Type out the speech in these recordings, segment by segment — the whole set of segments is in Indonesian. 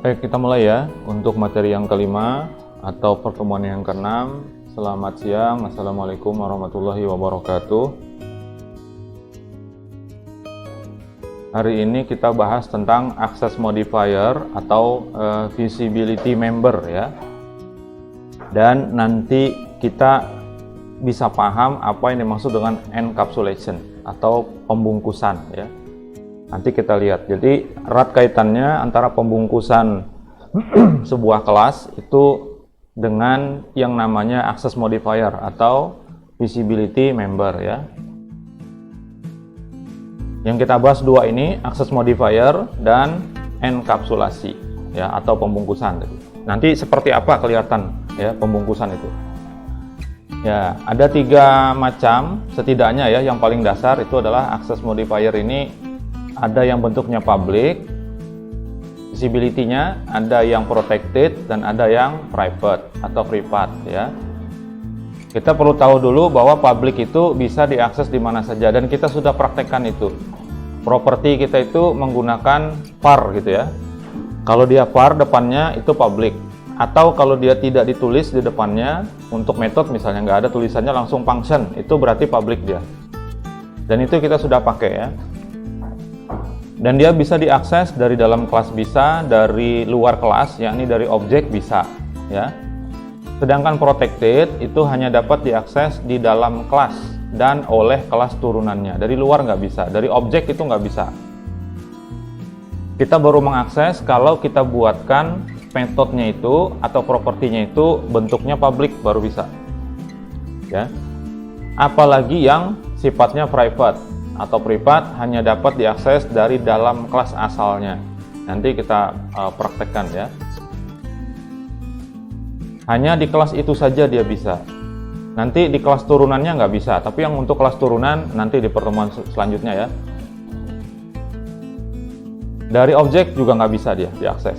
Baik, kita mulai ya untuk materi yang kelima atau pertemuan yang keenam. Selamat siang, Assalamualaikum warahmatullahi wabarakatuh. Hari ini kita bahas tentang access modifier atau visibility member ya. Dan nanti kita bisa paham apa yang dimaksud dengan encapsulation atau pembungkusan ya. Nanti kita lihat. Jadi erat kaitannya antara pembungkusan sebuah kelas itu dengan yang namanya access modifier atau visibility member ya. Yang kita bahas dua ini, access modifier dan enkapsulasi ya atau pembungkusan. Nanti seperti apa kelihatan ya pembungkusan itu. Ya, ada tiga macam setidaknya ya. Yang paling dasar itu adalah access modifier ini ada yang bentuknya public, visibility-nya, ada yang protected dan ada yang private atau privat ya. Kita perlu tahu dulu bahwa public itu bisa diakses di mana saja dan kita sudah praktekkan itu. Properti kita itu menggunakan var gitu ya. Kalau dia var depannya itu public, atau kalau dia tidak ditulis di depannya untuk metode misalnya nggak ada tulisannya langsung function, itu berarti public dia. Dan itu kita sudah pakai ya. Dan dia bisa diakses dari dalam kelas bisa, dari luar kelas yakni dari objek bisa ya. Sedangkan protected itu hanya dapat diakses di dalam kelas dan oleh kelas turunannya. Dari luar nggak bisa, dari objek itu nggak bisa. Kita baru mengakses kalau kita buatkan metodenya itu atau propertinya itu bentuknya public baru bisa. Ya. Apalagi yang sifatnya private atau privat hanya dapat diakses dari dalam kelas asalnya. Nanti kita praktekkan ya. Hanya di kelas itu saja dia bisa. Nanti di kelas turunannya nggak bisa, tapi yang untuk kelas turunan nanti di pertemuan selanjutnya ya. Dari objek juga nggak bisa dia diakses.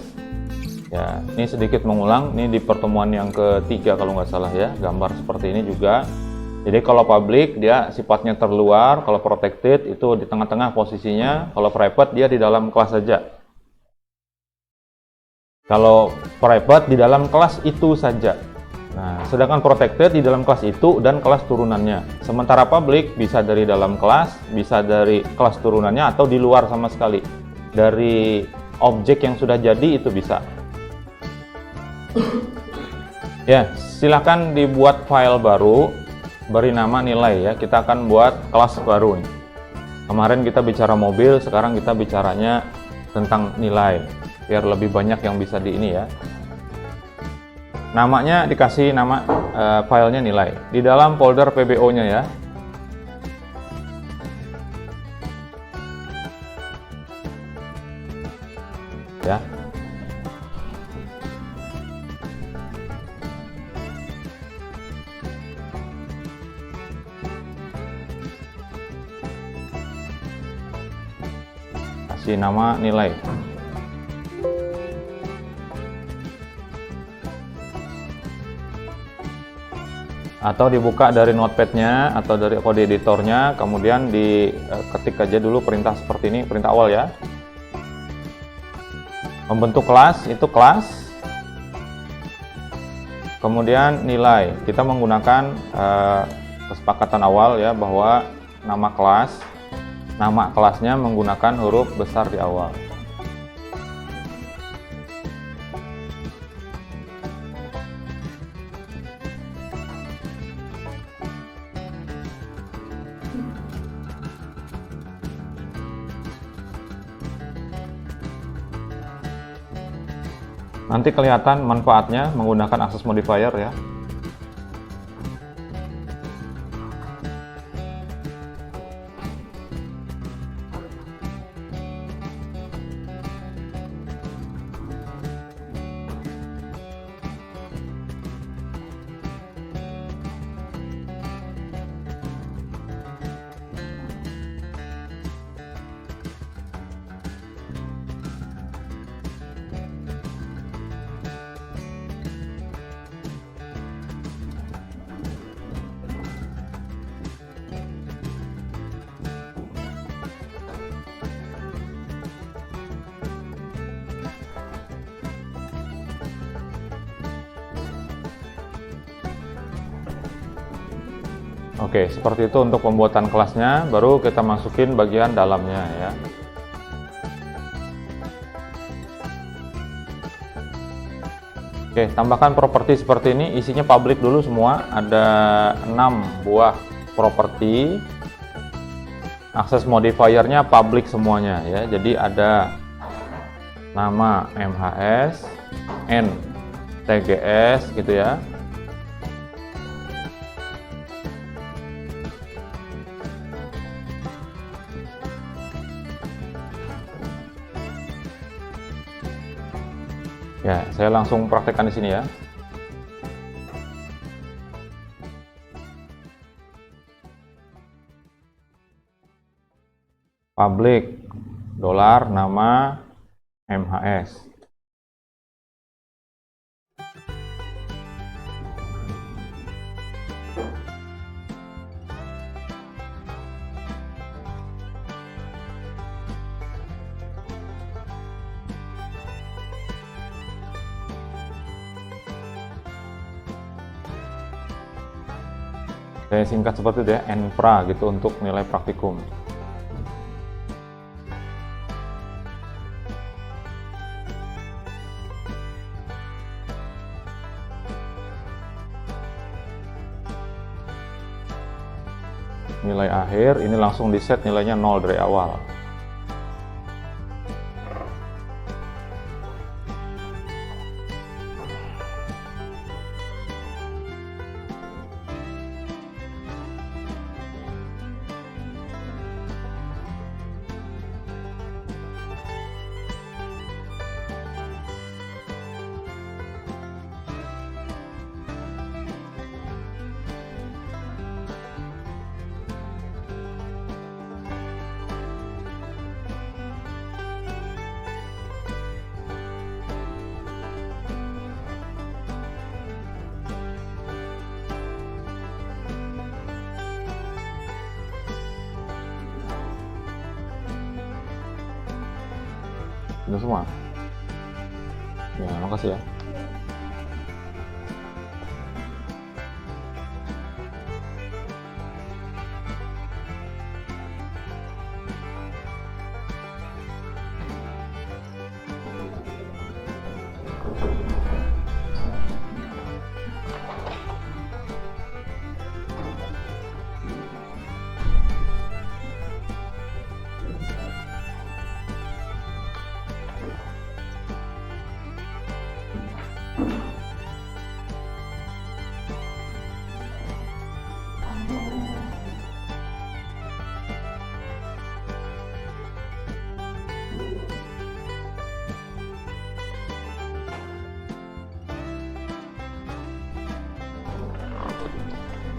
Ya, ini sedikit mengulang, ini di pertemuan yang ketiga kalau nggak salah ya, gambar seperti ini juga. Jadi kalau public dia sifatnya terluar, kalau protected itu di tengah-tengah posisinya, kalau private dia di dalam kelas saja. Kalau private di dalam kelas itu saja. Nah, sedangkan protected di dalam kelas itu dan kelas turunannya. Sementara public bisa dari dalam kelas, bisa dari kelas turunannya atau di luar sama sekali. Dari objek yang sudah jadi itu bisa. Ya, silakan dibuat file baru, beri nama nilai ya. Kita akan buat kelas baru nih. Kemarin kita bicara mobil, sekarang kita bicaranya tentang nilai. Biar lebih banyak yang bisa di ini ya. Namanya dikasih nama filenya nilai. Di dalam folder PBO-nya ya. Ya. Kasih nama nilai. Atau dibuka dari notepad-nya atau dari kode editornya, kemudian diketik aja dulu perintah seperti ini, perintah awal ya. Membentuk kelas, itu kelas. Kemudian nilai, kita menggunakan kesepakatan awal ya, bahwa nama kelasnya menggunakan huruf besar di awal. Nanti kelihatan manfaatnya menggunakan access modifier ya. Oke, seperti itu untuk pembuatan kelasnya. Baru kita masukin bagian dalamnya ya. Oke, tambahkan properti seperti ini. Isinya public dulu semua. Ada 6 buah properti. Akses modifiernya public semuanya ya. Jadi ada nama MHS, N, TGS gitu ya. Ya, saya langsung praktekkan di sini ya. Public dolar nama MHS. Saya singkat seperti itu ya, NPRA gitu untuk nilai praktikum. Nilai akhir ini langsung di set nilainya 0 dari awal. Itu semua. Ya, makasih ya.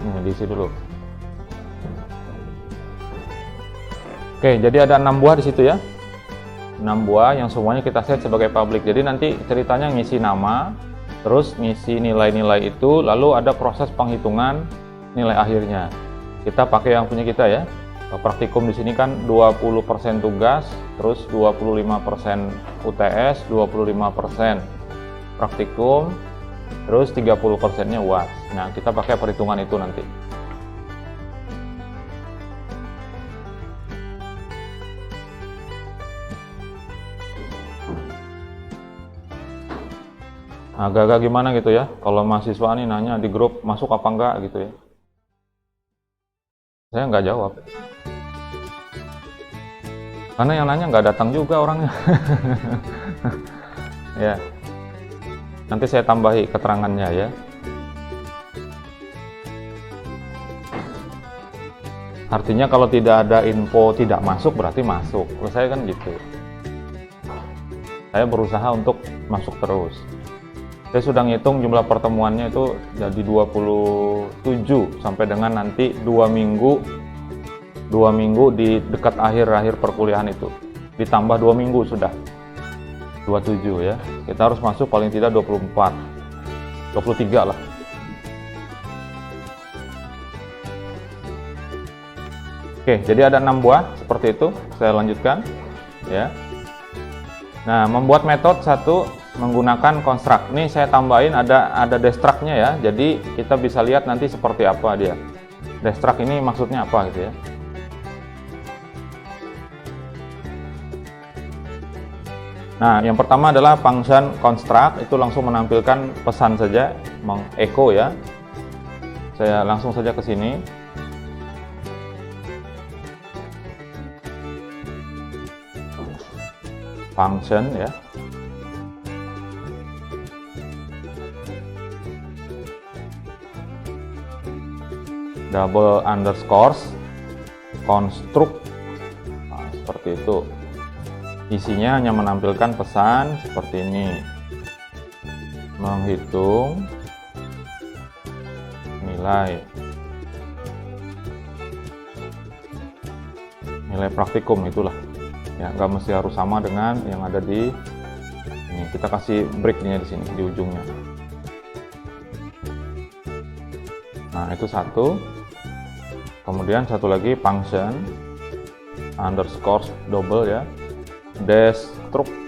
Nah, diisi dulu. Oke, jadi ada 6 buah di situ ya. 6 buah yang semuanya kita set sebagai public. Jadi nanti ceritanya ngisi nama, terus ngisi nilai-nilai itu, lalu ada proses penghitungan nilai akhirnya. Kita pakai yang punya kita ya. Praktikum di sini kan 20% tugas, terus 25% UTS, 25% praktikum, terus 30%-nya UAS. Nah, kita pakai perhitungan itu nanti. Agak-agak gimana gitu ya, kalau mahasiswa ini nanya di grup masuk apa enggak gitu ya. Saya nggak jawab. Karena yang nanya nggak datang juga orangnya. Ya. Nanti saya tambahi keterangannya ya. Artinya kalau tidak ada info tidak masuk berarti masuk. Kalau saya kan gitu. Saya berusaha untuk masuk terus. Saya sudah ngitung jumlah pertemuannya itu jadi 27 sampai dengan nanti 2 minggu di dekat akhir perkuliahan itu. Ditambah 2 minggu sudah 27 ya. Kita harus masuk paling tidak 24, 23 lah. Oke, jadi ada 6 buah seperti itu. Saya lanjutkan ya. Nah, membuat metode 1 menggunakan construct. Ini saya tambahin ada destruct-nya ya. Jadi kita bisa lihat nanti seperti apa dia. Destruct ini maksudnya apa gitu ya. Nah, yang pertama adalah function construct, itu langsung menampilkan pesan saja, mengecho ya. Saya langsung saja ke sini. Function ya. Double underscores construct. Nah, seperti itu. Isinya hanya menampilkan pesan seperti ini. Menghitung nilai praktikum, itulah ya, nggak mesti harus sama dengan yang ada di ini. Kita kasih breaknya di sini di ujungnya. Nah, itu satu. Kemudian satu lagi function underscore double ya, destruct.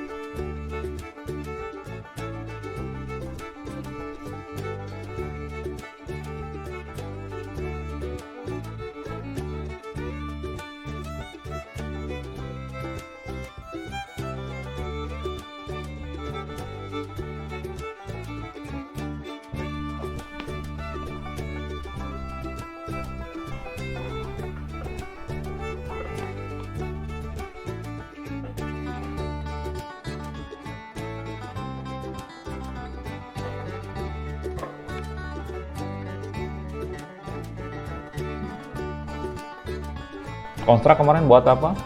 Construct kemarin buat apa?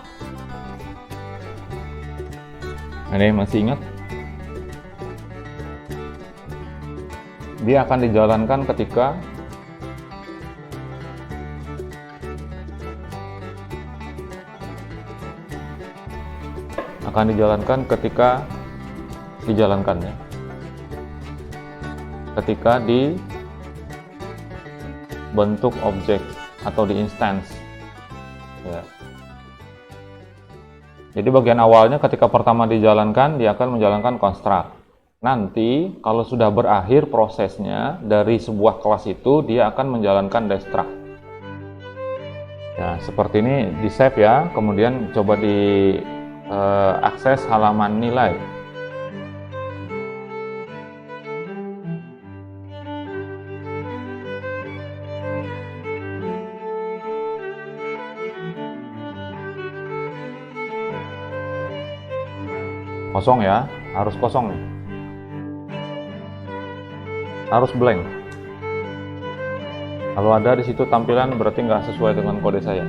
Ada yang masih ingat? Dia akan dijalankan ketika dijalankannya. Ketika dibentuk objek atau di instance. Ya. Jadi bagian awalnya ketika pertama dijalankan, dia akan menjalankan construct. Nanti kalau sudah berakhir prosesnya dari sebuah kelas itu, dia akan menjalankan destruct. Ya, seperti ini di save ya. Kemudian coba di akses halaman nilai. Kosong ya, harus kosong nih, harus blank. Kalau ada di situ tampilan berarti nggak sesuai dengan kode saya.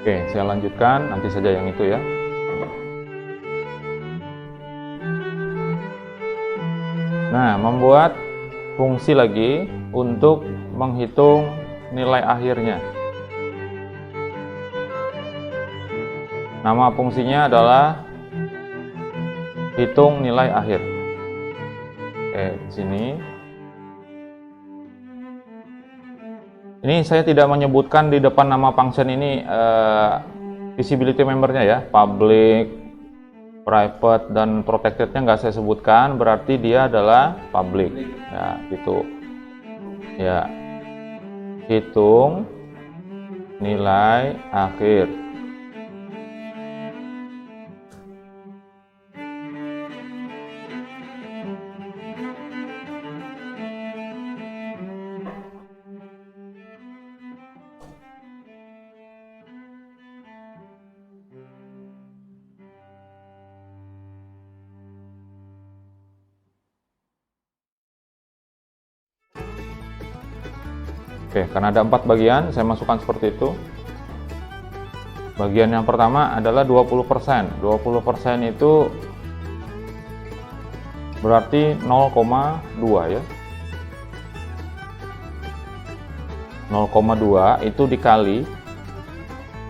Oke, saya lanjutkan, nanti saja yang itu ya. Nah, membuat fungsi lagi untuk menghitung nilai akhirnya. Nama fungsinya adalah hitung nilai akhir. Oke, di sini. Ini saya tidak menyebutkan di depan nama function ini visibility membernya ya, public, private, dan protected-nya nggak saya sebutkan, berarti dia adalah public. Ya, gitu. Ya, hitung nilai akhir. Oke, karena ada 4 bagian, saya masukkan seperti itu. Bagian yang pertama adalah 20%. 20% itu berarti 0,2 ya. 0,2 itu dikali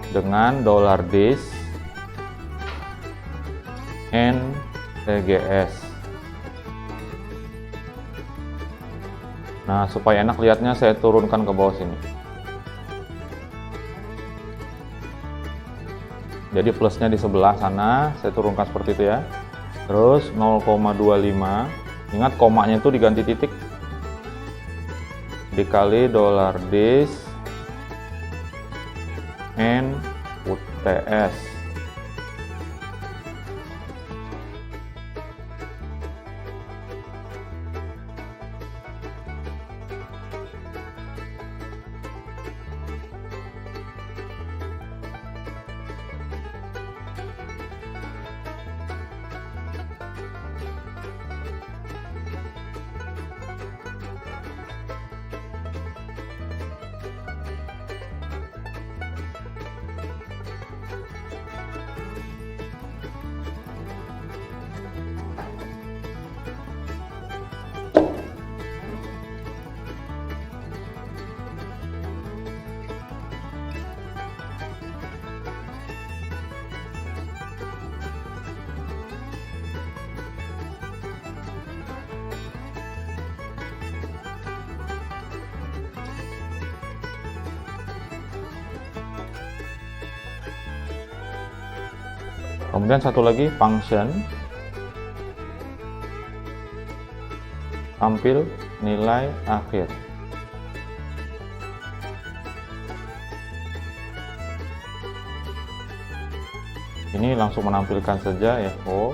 dengan $dis n TGS. Nah, supaya enak lihatnya saya turunkan ke bawah sini. Jadi plusnya di sebelah sana, saya turunkan seperti itu ya. Terus 0,25, ingat komanya itu diganti titik, dikali $this and UTS. Kemudian satu lagi function, tampil nilai akhir. Ini langsung menampilkan saja echo.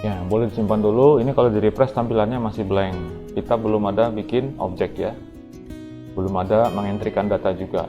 Ya, boleh disimpan dulu. Ini kalau di refresh tampilannya masih blank. Kita belum ada bikin objek ya. Belum ada mengentrikan data juga.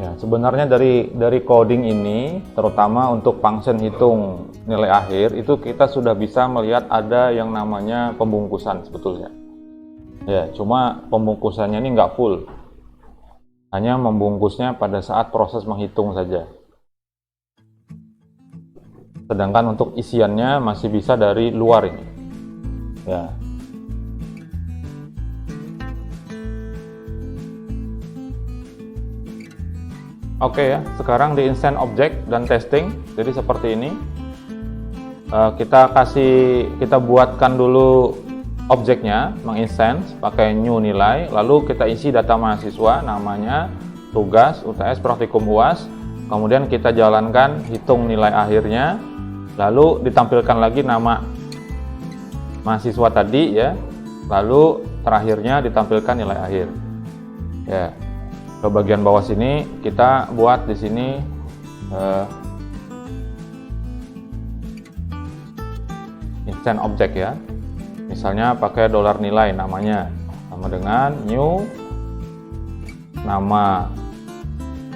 Ya, sebenarnya dari coding ini, terutama untuk function hitung nilai akhir, itu kita sudah bisa melihat ada yang namanya pembungkusan sebetulnya. Ya, cuma pembungkusannya ini nggak full. Hanya membungkusnya pada saat proses menghitung saja. Sedangkan untuk isiannya masih bisa dari luar ini. Ya. Oke ya, sekarang di instance object dan testing, jadi seperti ini. Kita buatkan dulu objeknya, menginstance pakai new nilai, lalu kita isi data mahasiswa, namanya, tugas, UTS, praktikum, UAS, kemudian kita jalankan hitung nilai akhirnya, lalu ditampilkan lagi nama mahasiswa tadi ya, lalu terakhirnya ditampilkan nilai akhir. Ya, ke bagian bawah sini kita buat di sini instant object ya. Misalnya pakai dolar nilai namanya sama dengan new, nama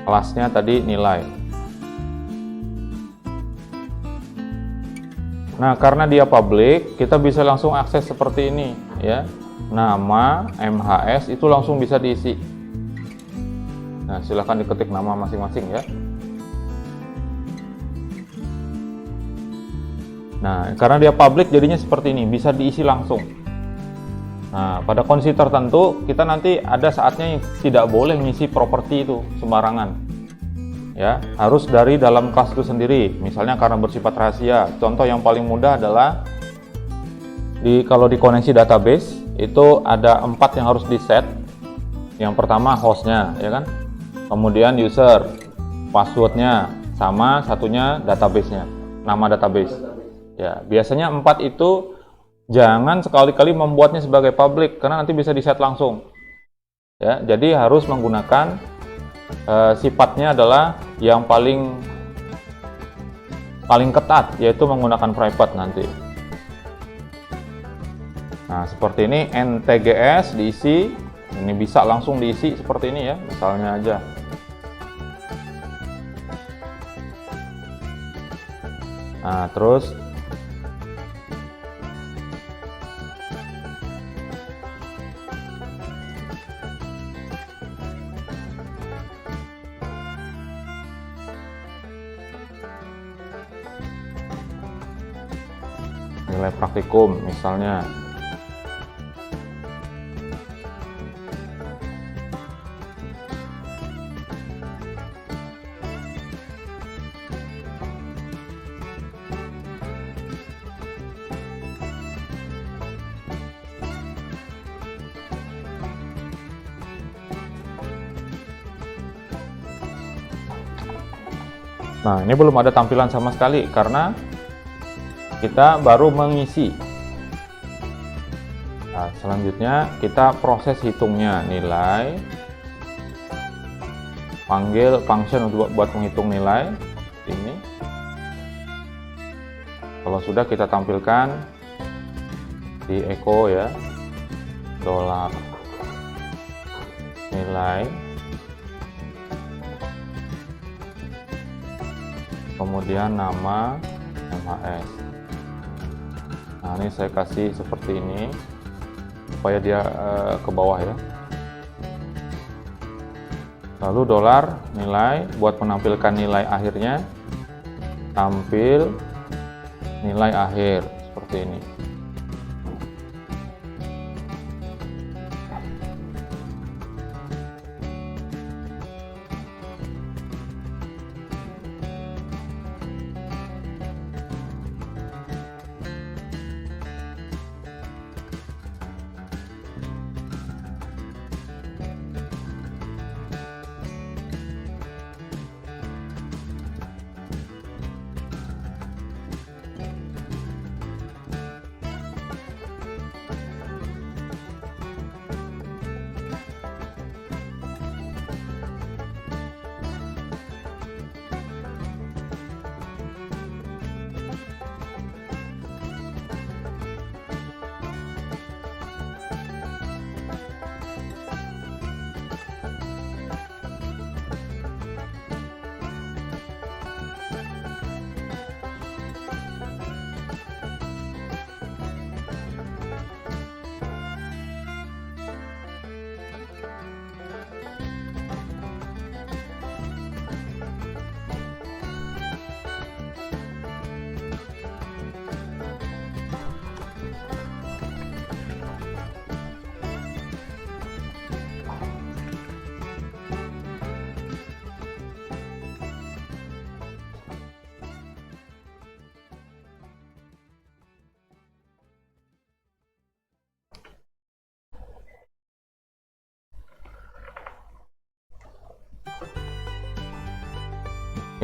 kelasnya tadi nilai. Nah, karena dia public, kita bisa langsung akses seperti ini ya. Nama MHS itu langsung bisa diisi. Nah, silahkan diketik nama masing-masing ya. Nah, karena dia public jadinya seperti ini, bisa diisi langsung. Nah, pada kondisi tertentu kita nanti ada saatnya yang tidak boleh ngisi properti itu sembarangan. Ya, harus dari dalam kelas itu sendiri. Misalnya karena bersifat rahasia. Contoh yang paling mudah adalah kalau di koneksi database itu ada 4 yang harus di set. Yang pertama hostnya, ya kan? Kemudian user, passwordnya, sama satunya database-nya, nama database. Ya, biasanya 4 itu jangan sekali-kali membuatnya sebagai public karena nanti bisa di-set langsung. Ya, jadi harus menggunakan sifatnya adalah yang paling ketat, yaitu menggunakan private nanti. Nah, seperti ini NTGS diisi, ini bisa langsung diisi seperti ini ya, misalnya aja. Nah, terus nilai praktikum misalnya. Nah, ini belum ada tampilan sama sekali karena kita baru mengisi. Nah, selanjutnya kita proses hitungnya, nilai, panggil function untuk buat menghitung nilai ini. Kalau sudah kita tampilkan di echo ya, dolar nilai, kemudian nama MHS. Nah, ini saya kasih seperti ini supaya dia ke bawah ya. Lalu dolar nilai, buat menampilkan nilai akhirnya, tampil nilai akhir seperti ini.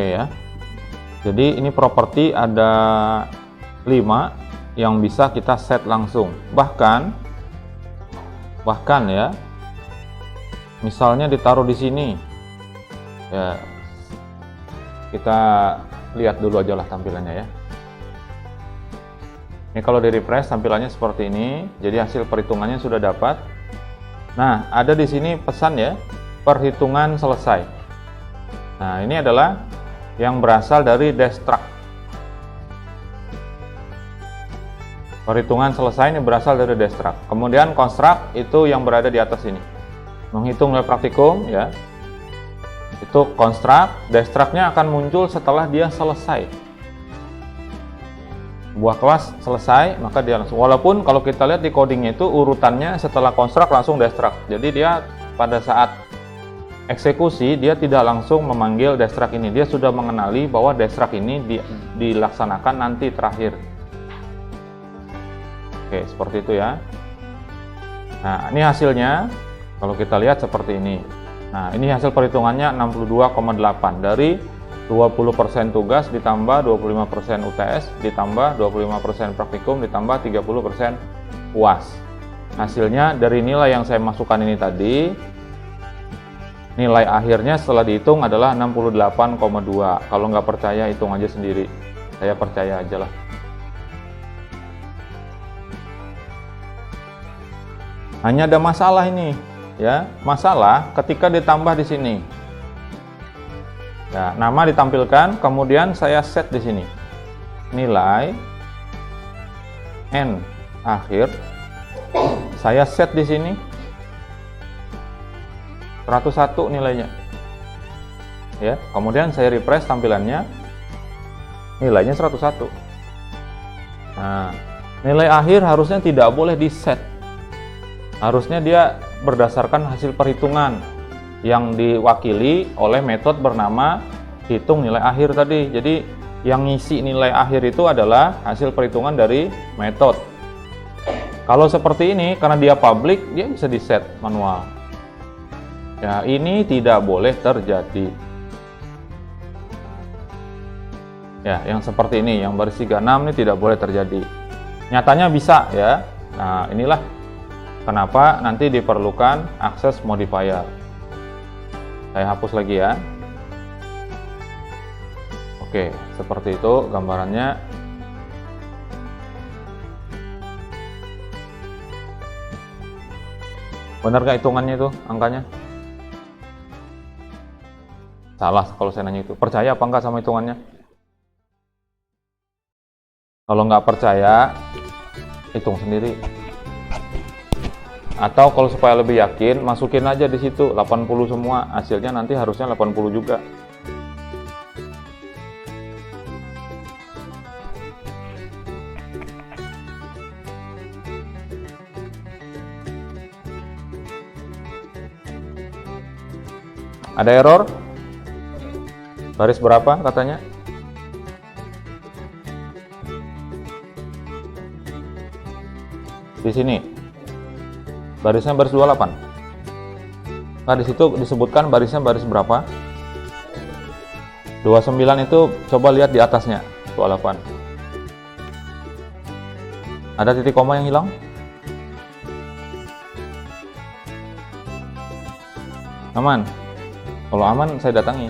Oke ya. Jadi ini properti ada 5 yang bisa kita set langsung. Bahkan ya, misalnya ditaruh di sini. Ya, kita lihat dulu aja lah tampilannya ya. Ini kalau di refresh tampilannya seperti ini. Jadi hasil perhitungannya sudah dapat. Nah, ada di sini pesan ya, perhitungan selesai. Nah, ini adalah yang berasal dari Destruct. Perhitungan selesai ini berasal dari Destruct. Kemudian Construct itu yang berada di atas ini. Menghitung nilai praktikum ya. Itu Construct, Destruct-nya akan muncul setelah dia selesai. Buah kelas selesai, maka dia langsung, walaupun kalau kita lihat di codingnya itu urutannya setelah construct langsung destruct. Jadi dia pada saat eksekusi dia tidak langsung memanggil destruct ini, dia sudah mengenali bahwa destruct ini dilaksanakan nanti terakhir. Oke, seperti itu ya. Nah, ini hasilnya kalau kita lihat seperti ini. Nah, ini hasil perhitungannya 62,8 dari 20% tugas ditambah 25% UTS ditambah 25% praktikum ditambah 30% UAS. Hasilnya dari nilai yang saya masukkan ini tadi, nilai akhirnya setelah dihitung adalah 68,2. Kalau nggak percaya hitung aja sendiri, saya percaya aja lah. Hanya ada masalah ini ya, masalah ketika ditambah di sini. Ya, nama ditampilkan, kemudian saya set di sini nilai n akhir, saya set di sini 101 nilainya. Ya, kemudian saya refresh tampilannya, nilainya 101. Nah, nilai akhir harusnya tidak boleh di set. Harusnya dia berdasarkan hasil perhitungan yang diwakili oleh metode bernama hitung nilai akhir tadi. Jadi yang ngisi nilai akhir itu adalah hasil perhitungan dari metode. Kalau seperti ini, karena dia public, dia bisa di set manual. Ya, ini tidak boleh terjadi. Ya, yang seperti ini, yang baris 36 ini tidak boleh terjadi. Nyatanya bisa ya. Nah, inilah kenapa nanti diperlukan akses modifier. Saya hapus lagi ya. Oke, seperti itu gambarannya. Benar nggak hitungannya itu, angkanya? Salah kalau saya nanya itu. Percaya apa enggak sama hitungannya? Kalau nggak percaya, hitung sendiri. Atau kalau supaya lebih yakin, masukin aja di situ 80 semua, hasilnya nanti harusnya 80 juga. Ada error? Baris berapa katanya? Di sini. Barisnya baris 28. Nah, di situ disebutkan barisnya baris berapa? 29 itu coba lihat di atasnya, 28. Ada titik koma yang hilang? Aman? Kalau aman saya datangi.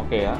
Oke ya.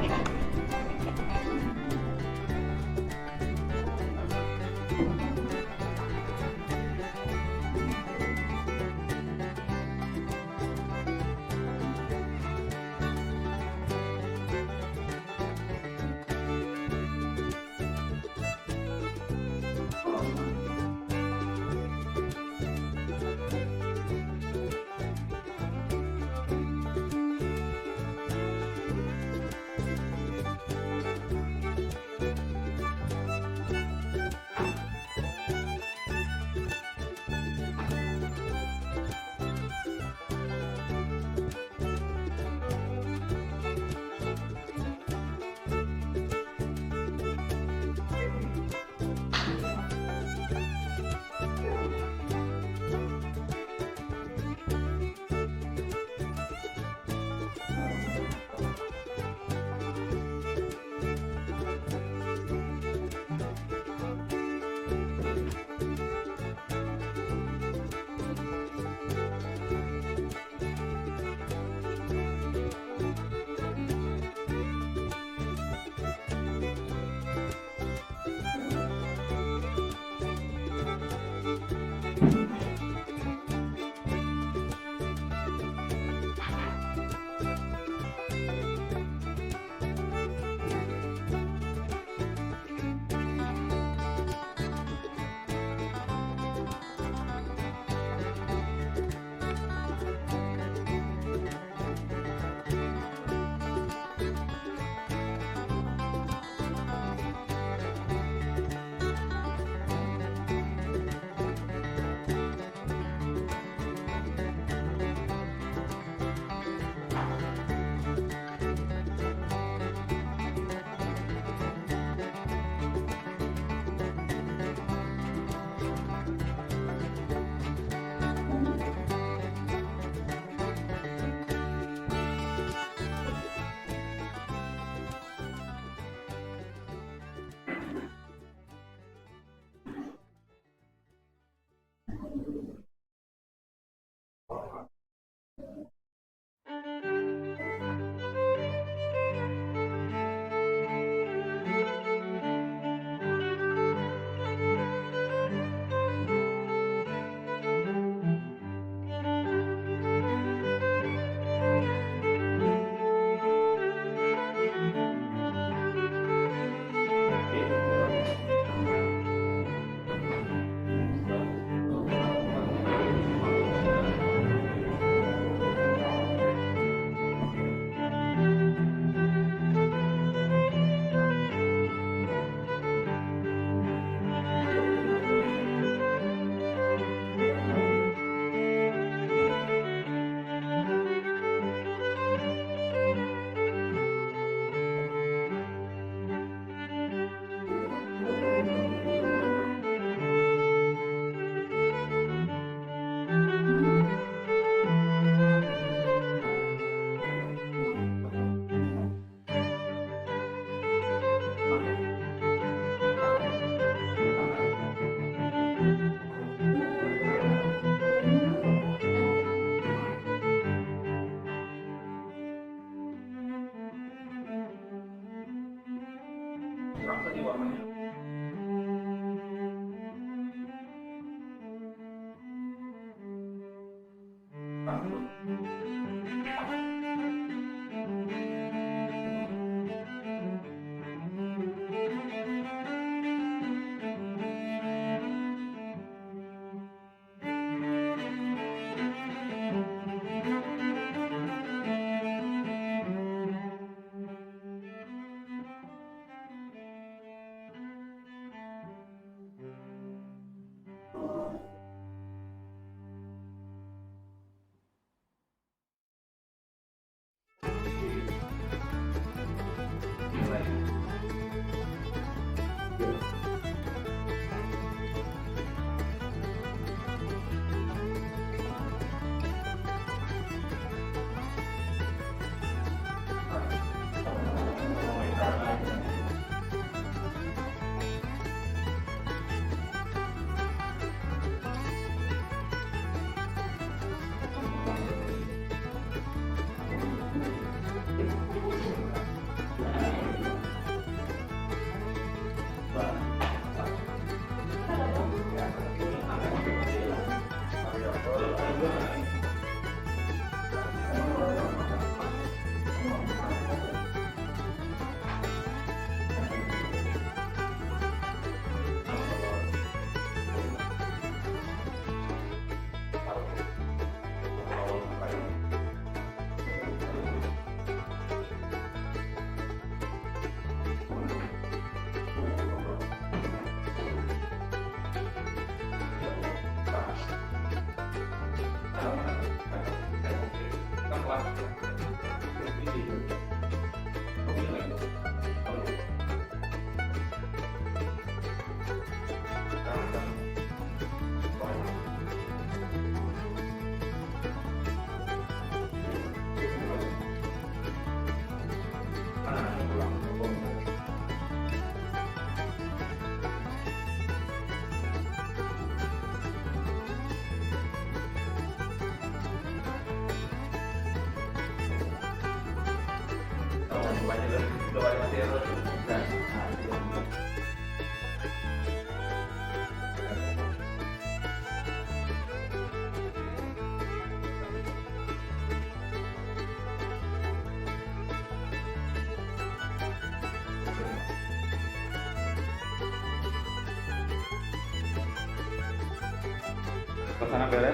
Sana beres.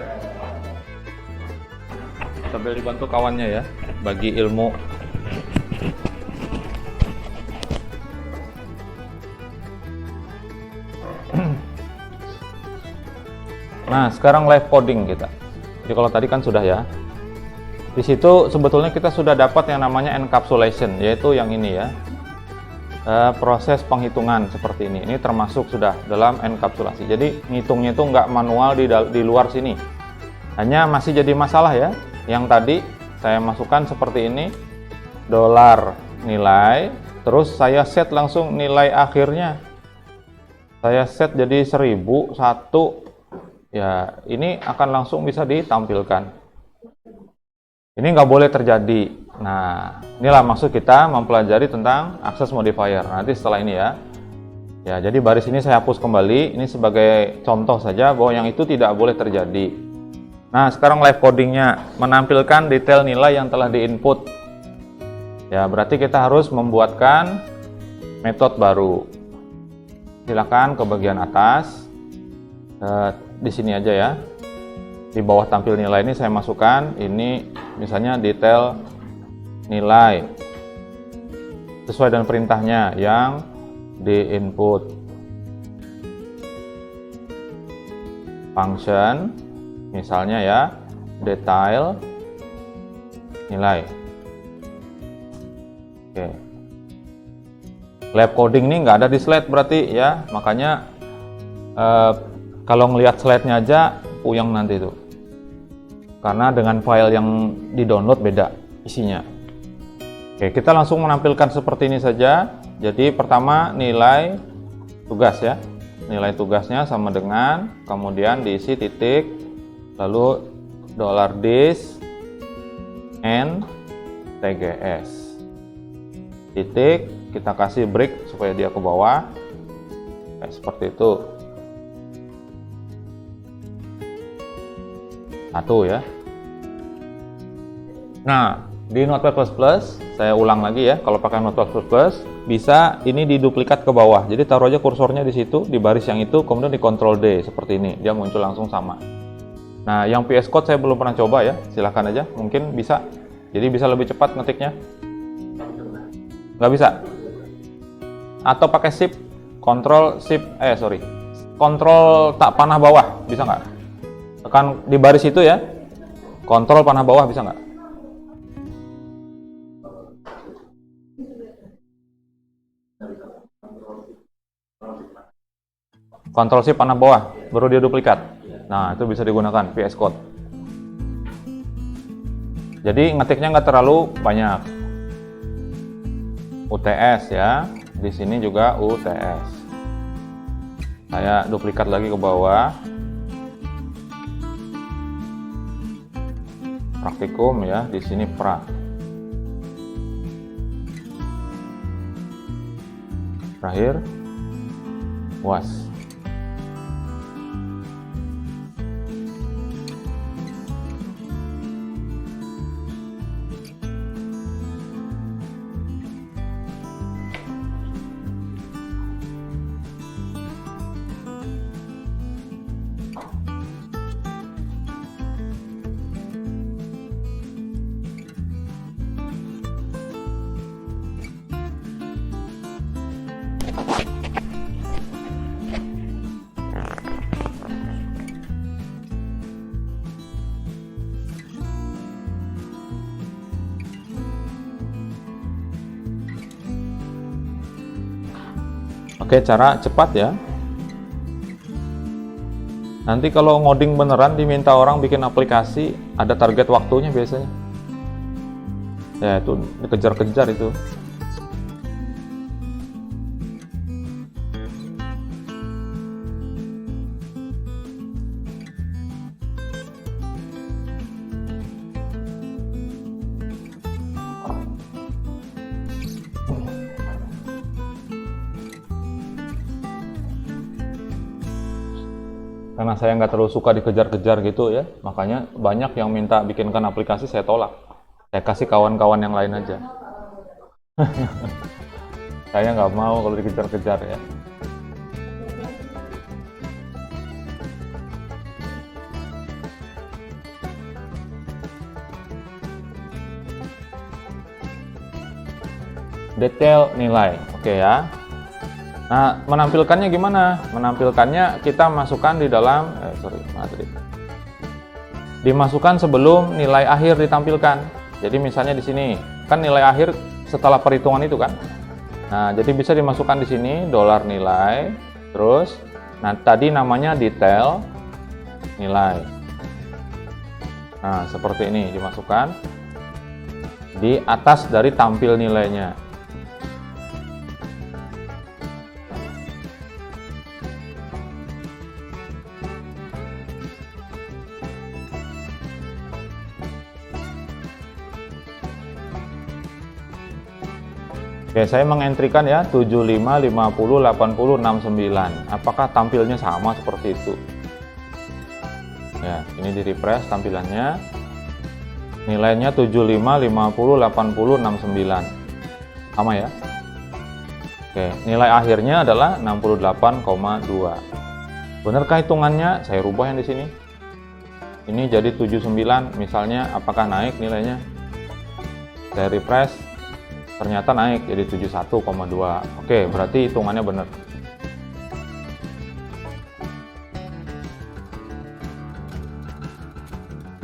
Sambil dibantu kawannya ya, bagi ilmu. Nah, sekarang live coding kita. Jadi kalau tadi kan sudah ya. Di situ sebetulnya kita sudah dapat yang namanya encapsulation, yaitu yang ini ya. Proses penghitungan seperti ini. Ini termasuk sudah dalam enkapsulasi. Jadi ngitungnya itu nggak manual di luar sini. Hanya masih jadi masalah ya. Yang tadi saya masukkan seperti ini, dolar nilai, terus saya set langsung nilai akhirnya. Saya set jadi 1001. Ya, ini akan langsung bisa ditampilkan. Ini nggak boleh terjadi. Nah, inilah maksud kita mempelajari tentang access modifier. Nanti setelah ini ya. Ya, jadi baris ini saya hapus kembali. Ini sebagai contoh saja bahwa yang itu tidak boleh terjadi. Nah, sekarang live codingnya menampilkan detail nilai yang telah diinput. Ya, berarti kita harus membuatkan metode baru. Silakan ke bagian atas. Di sini aja ya. Di bawah tampil nilai ini saya masukkan ini misalnya detail nilai sesuai dengan perintahnya yang di-input. Function misalnya ya, detail nilai. Oke. Lab coding ini nggak ada di slide berarti ya, makanya kalau ngelihat slide-nya aja puyeng nanti itu. Karena dengan file yang di-download beda isinya. Oke, kita langsung menampilkan seperti ini saja. Jadi pertama nilai tugas ya. Nilai tugasnya sama dengan, kemudian diisi titik, lalu $dis and tgs. titik, kita kasih break supaya dia ke bawah, kayak seperti itu. Satu ya. Nah, di Notepad++, saya ulang lagi ya, kalau pakai Notepad++, bisa ini diduplikat ke bawah. Jadi taruh aja kursornya di situ, di baris yang itu, kemudian di Ctrl D seperti ini, dia muncul langsung sama. Nah, yang VS Code saya belum pernah coba ya, silahkan aja, mungkin bisa. Jadi bisa lebih cepat ngetiknya. Nggak bisa? Atau pakai Shift, Ctrl tak panah bawah, bisa nggak? Tekan di baris itu ya, Ctrl panah bawah, bisa nggak? Ctrl Shift panah bawah, baru dia duplikat. Nah, itu bisa digunakan VS Code. Jadi ngetiknya nggak terlalu banyak. UTS ya, di sini juga UTS. Saya duplikat lagi ke bawah. Praktikum ya, di sini pra. Terakhir, UAS. Oke, cara cepat ya. Nanti kalau ngoding beneran diminta orang bikin aplikasi, ada target waktunya biasanya. Ya, itu dikejar-kejar itu. Karena saya nggak terlalu suka dikejar-kejar gitu ya, makanya banyak yang minta bikinkan aplikasi, saya tolak. Saya kasih kawan-kawan yang lain aja. Saya nggak mau kalau dikejar-kejar ya. Detail nilai, oke ya. Nah, menampilkannya gimana? Menampilkannya kita masukkan di dalam, dimasukkan sebelum nilai akhir ditampilkan. Jadi misalnya di sini, kan nilai akhir setelah perhitungan itu kan. Nah, jadi bisa dimasukkan di sini, dolar nilai, terus, nah tadi namanya detail nilai. Nah, seperti ini dimasukkan di atas dari tampil nilainya. Oke, saya mengentrikan ya 75, 50, 80, 69. Apakah tampilnya sama seperti itu? Ya, ini di refresh tampilannya. Nilainya 75, 50, 80, 69. Sama ya. Oke, nilai akhirnya adalah 68,2. Benarkah hitungannya? Saya rubah yang di sini. Ini jadi 79, misalnya apakah naik nilainya? Saya refresh. Ternyata naik jadi 71,2. Oke, berarti hitungannya benar.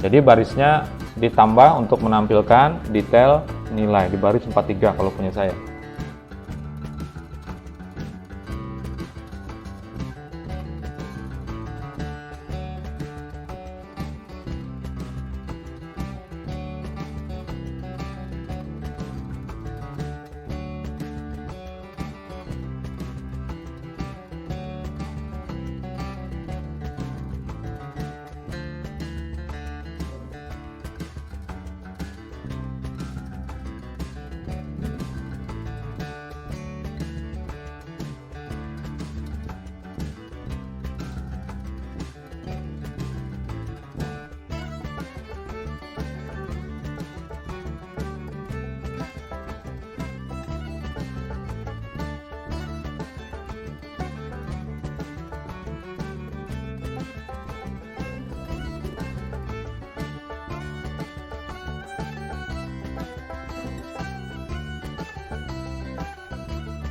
Jadi barisnya ditambah untuk menampilkan detail nilai di baris 43 kalau punya saya.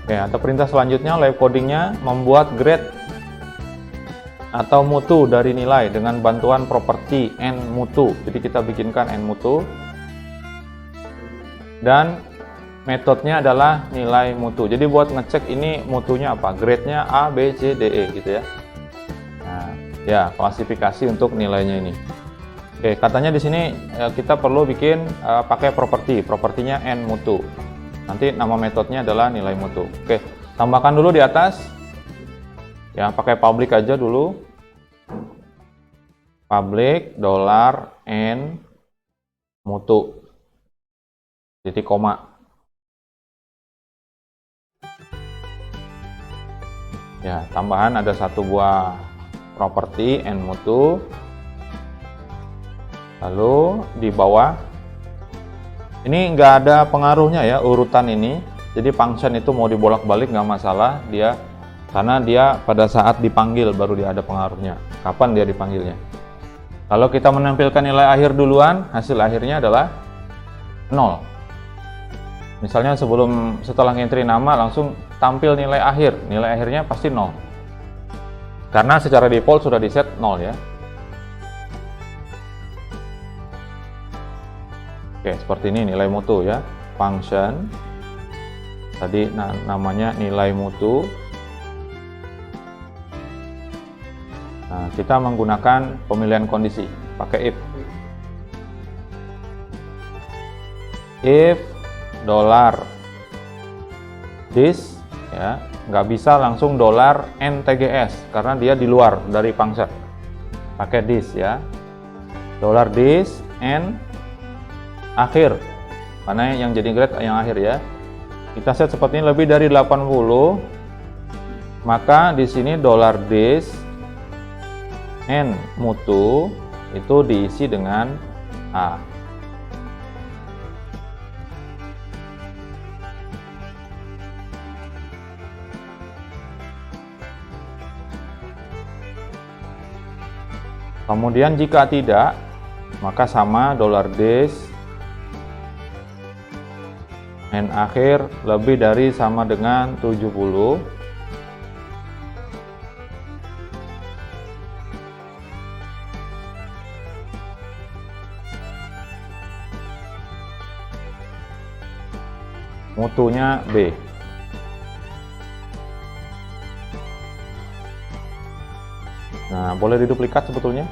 Oke, atau perintah selanjutnya live codingnya membuat grade atau mutu dari nilai dengan bantuan properti nMutu. Jadi kita bikinkan nMutu dan metodenya adalah nilai mutu. Jadi buat ngecek ini mutunya apa, grade-nya A, B, C, D, E gitu ya. Nah, ya klasifikasi untuk nilainya ini. Oke, katanya di sini kita perlu bikin pakai propertinya nMutu. Nanti nama metodenya adalah nilai mutu. Oke, tambahkan dulu di atas. Ya, pakai public aja dulu. Public $n mutu. Titik koma. Ya, tambahan ada satu buah properti nMutu. Lalu di bawah ini nggak ada pengaruhnya ya urutan ini. Jadi function itu mau dibolak-balik nggak masalah dia, karena dia pada saat dipanggil baru dia ada pengaruhnya. Kapan dia dipanggilnya? Kalau kita menampilkan nilai akhir duluan, hasil akhirnya adalah 0. Misalnya setelah entry nama langsung tampil nilai akhir, nilai akhirnya pasti 0. Karena secara default sudah di set 0 ya. Oke, seperti ini nilai mutu ya. Function tadi namanya nilai mutu. Nah, kita menggunakan pemilihan kondisi pakai if $this ya, nggak bisa langsung $NTGS karena dia di luar dari function. Pakai this ya. $this and akhir, mana yang jadi grade yang akhir ya. Kita set seperti ini, lebih dari 80, maka di sini $this and mutu itu diisi dengan A. Kemudian jika tidak, maka sama $this n akhir lebih dari sama dengan 70. Mutunya B. Nah, boleh diduplikat sebetulnya.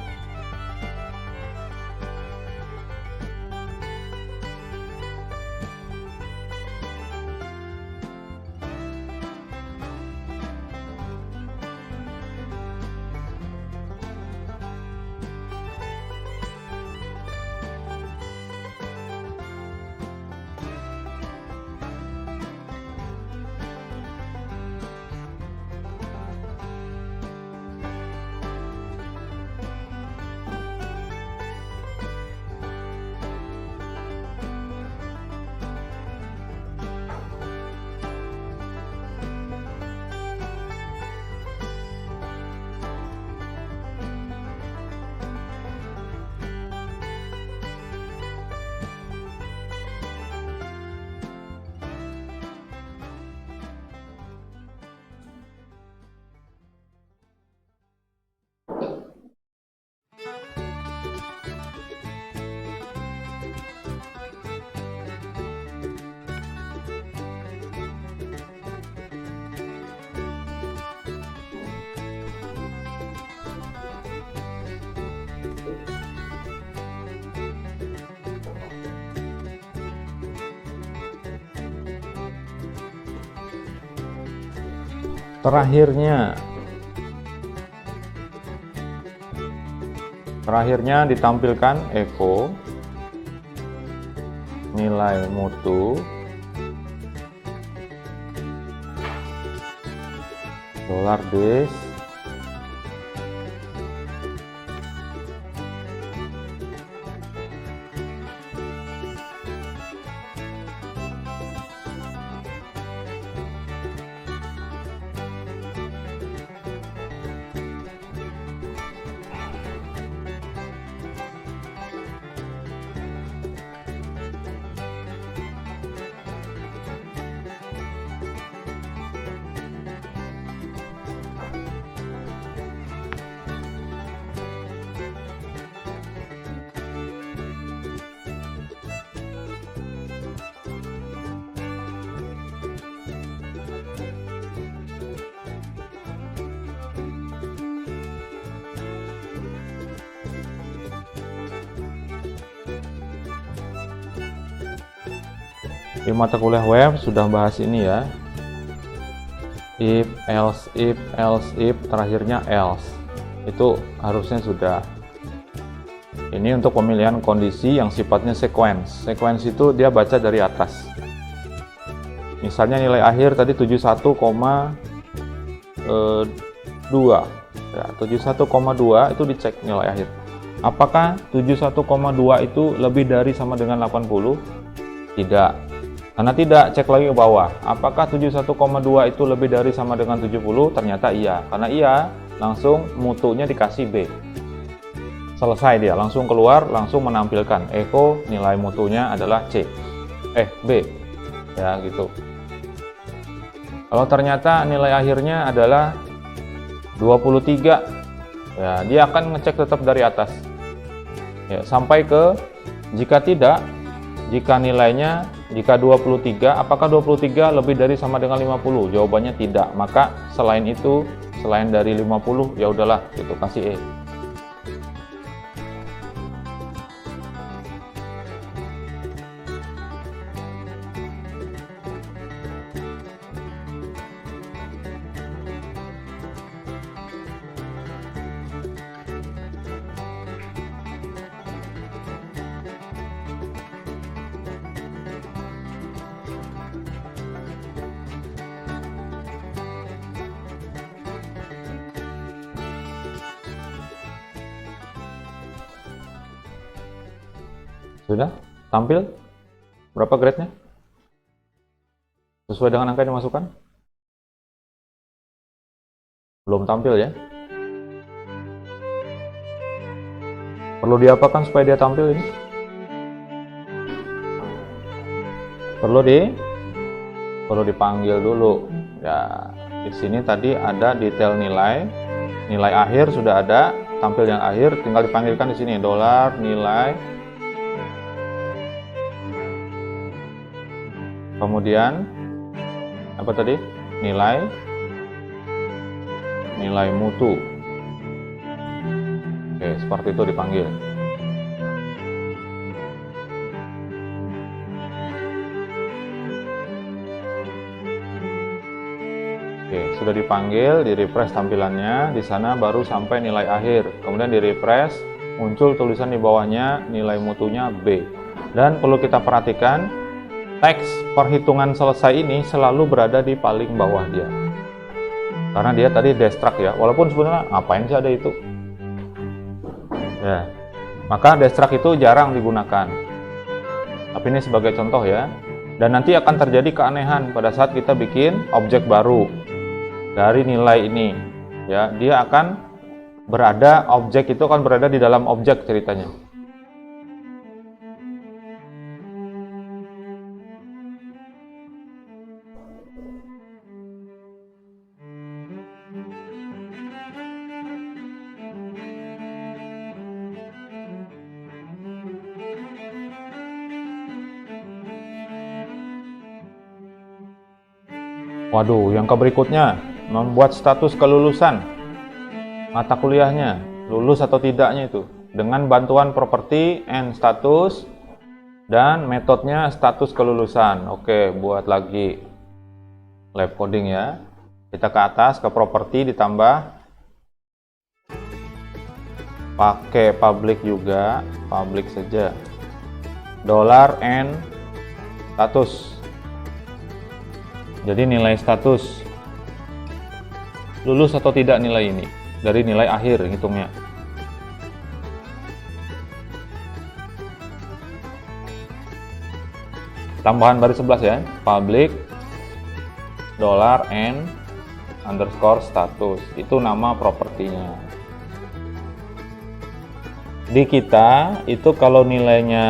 Terakhirnya ditampilkan echo nilai mutu $this Di mata kuliah web sudah bahas ini ya. If, else if, terakhirnya else. Itu harusnya sudah. Ini untuk pemilihan kondisi yang sifatnya sequence. Sequence itu dia baca dari atas. Misalnya nilai akhir tadi 71,2. Ya, 71,2 itu dicek nilai akhir. Apakah 71,2 itu lebih dari sama dengan 80? Tidak. Karena tidak, cek lagi ke bawah. Apakah 71,2 itu lebih dari sama dengan 70? Ternyata iya. Karena iya, langsung mutunya dikasih B. Selesai dia, langsung keluar, langsung menampilkan echo nilai mutunya adalah B. Ya, gitu. Kalau ternyata nilai akhirnya adalah 23, ya dia akan ngecek tetap dari atas. Ya, sampai ke jika nilainya 23, apakah 23 lebih dari sama dengan 50? Jawabannya tidak. Maka selain itu, selain dari 50, ya udahlah, itu kasih E. Sudah? Tampil? Berapa grade-nya? Sesuai dengan angka yang dimasukkan? Belum tampil ya? Perlu diapakan supaya dia tampil ini? Perlu dipanggil dulu. Ya, di sini tadi ada detail nilai akhir sudah ada, tampil yang akhir, tinggal dipanggilkan di sini dolar nilai. Kemudian apa tadi? Nilai mutu. Oke, seperti itu dipanggil. Oke, sudah dipanggil, di refresh tampilannya. Di sana baru sampai nilai akhir. Kemudian di refresh, muncul tulisan di bawahnya nilai mutunya B. Dan perlu kita perhatikan, teks perhitungan selesai ini selalu berada di paling bawah dia. Karena dia tadi destruct ya, walaupun sebenarnya ngapain sih ada itu. Ya, maka destruct itu jarang digunakan. Tapi ini sebagai contoh ya. Dan nanti akan terjadi keanehan pada saat kita bikin objek baru dari nilai ini. Ya, dia akan berada, objek itu akan berada di dalam objek ceritanya. Waduh, yang berikutnya membuat status kelulusan mata kuliahnya, lulus atau tidaknya itu dengan bantuan properti and status dan metodenya status kelulusan. Oke, buat lagi lab coding ya. Kita ke atas ke properti, ditambah pakai public juga, public saja. Dollar and status. Jadi nilai status lulus atau tidak nilai ini dari nilai akhir hitungnya. Tambahan baris 11 ya, public dollar and underscore status, itu nama propertinya. Di kita itu kalau nilainya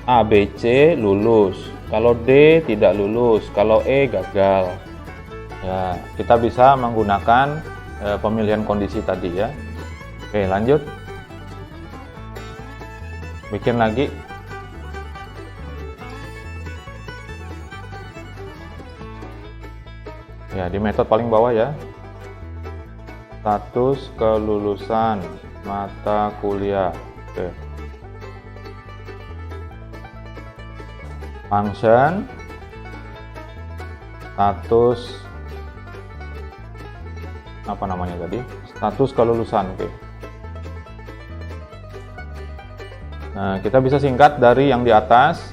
A, B, C lulus, kalau D tidak lulus, kalau E gagal. Ya, kita bisa menggunakan pemilihan kondisi tadi ya. Oke, lanjut. Bikin lagi. Ya, di metode paling bawah ya. Status kelulusan mata kuliah. Oke. Function status apa namanya tadi? Status kelulusan. Oke. Nah, kita bisa singkat dari yang di atas.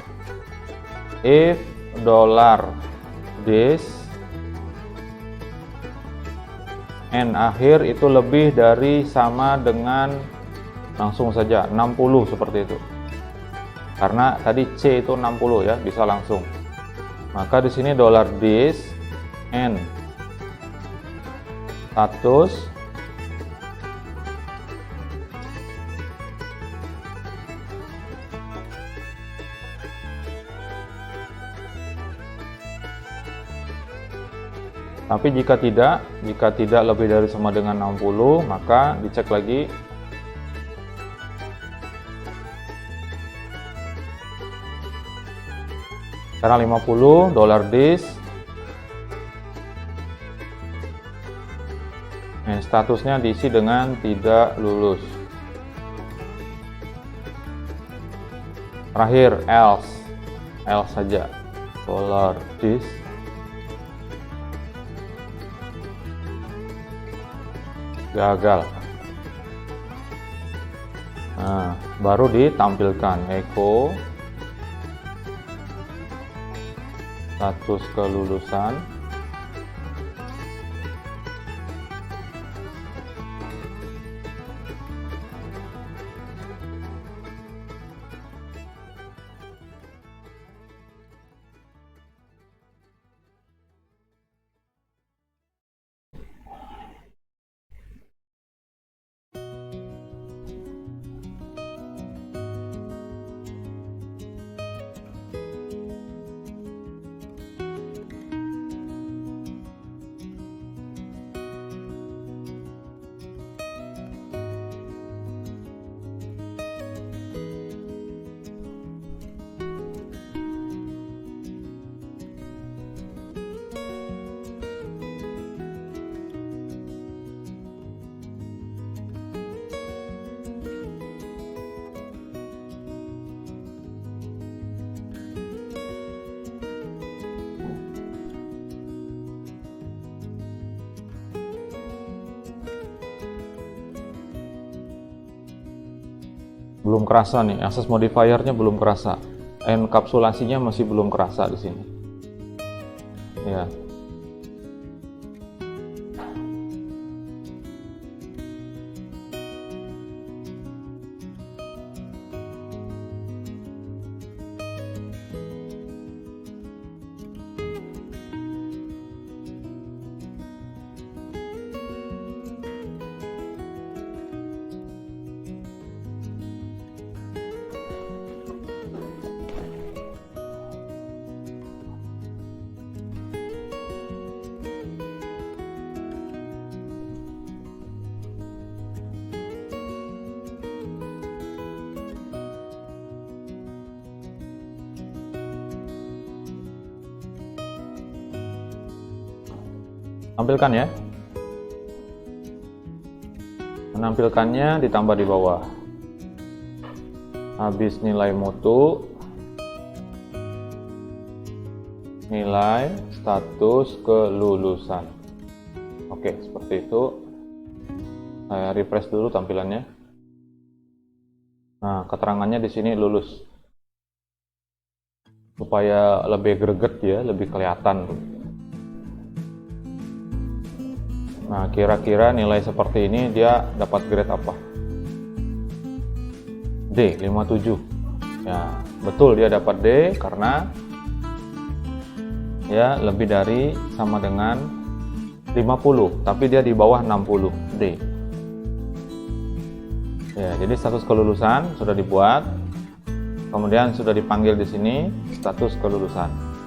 If $this n akhir itu lebih dari sama dengan, langsung saja 60 seperti itu. Karena tadi C itu 60 ya, bisa langsung. Maka di sini $this n status tapi jika tidak lebih dari sama dengan 60, maka dicek lagi. Karena 50 $this statusnya diisi dengan tidak lulus. Terakhir else saja. $this gagal. Nah, baru ditampilkan echo status kelulusan. Belum kerasa nih, access modifiernya belum kerasa, enkapsulasinya masih belum kerasa di sini. Ya. Tampilkan ya. Menampilkannya ditambah di bawah. Habis nilai mutu, nilai status kelulusan. Oke, seperti itu. Saya refresh dulu tampilannya. Nah, keterangannya di sini lulus. Supaya lebih greget ya, lebih kelihatan. Nah, kira-kira nilai seperti ini dia dapat grade apa? D, 57. Ya, betul dia dapat D karena ya lebih dari sama dengan 50, tapi dia di bawah 60, D. Ya, jadi status kelulusan sudah dibuat. Kemudian sudah dipanggil di sini status kelulusan.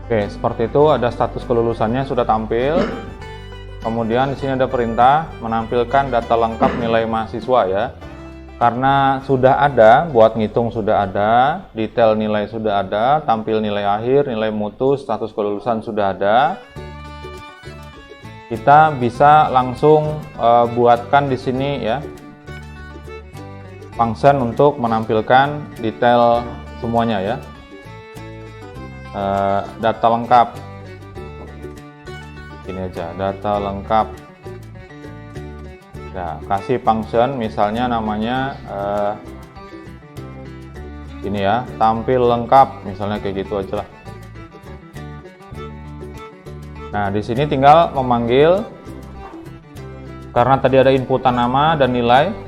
Oke, seperti itu ada status kelulusannya sudah tampil. Kemudian di sini ada perintah menampilkan data lengkap nilai mahasiswa ya. Karena sudah ada, buat ngitung sudah ada, detail nilai sudah ada, tampil nilai akhir, nilai mutu, status kelulusan sudah ada. Kita bisa langsung buatkan di sini ya function untuk menampilkan detail semuanya ya. Data lengkap ini aja, data lengkap. Nah, kasih function misalnya namanya ini ya, tampil lengkap misalnya, kayak gitu aja lah. Nah, di sini tinggal memanggil, karena tadi ada inputan nama dan nilai.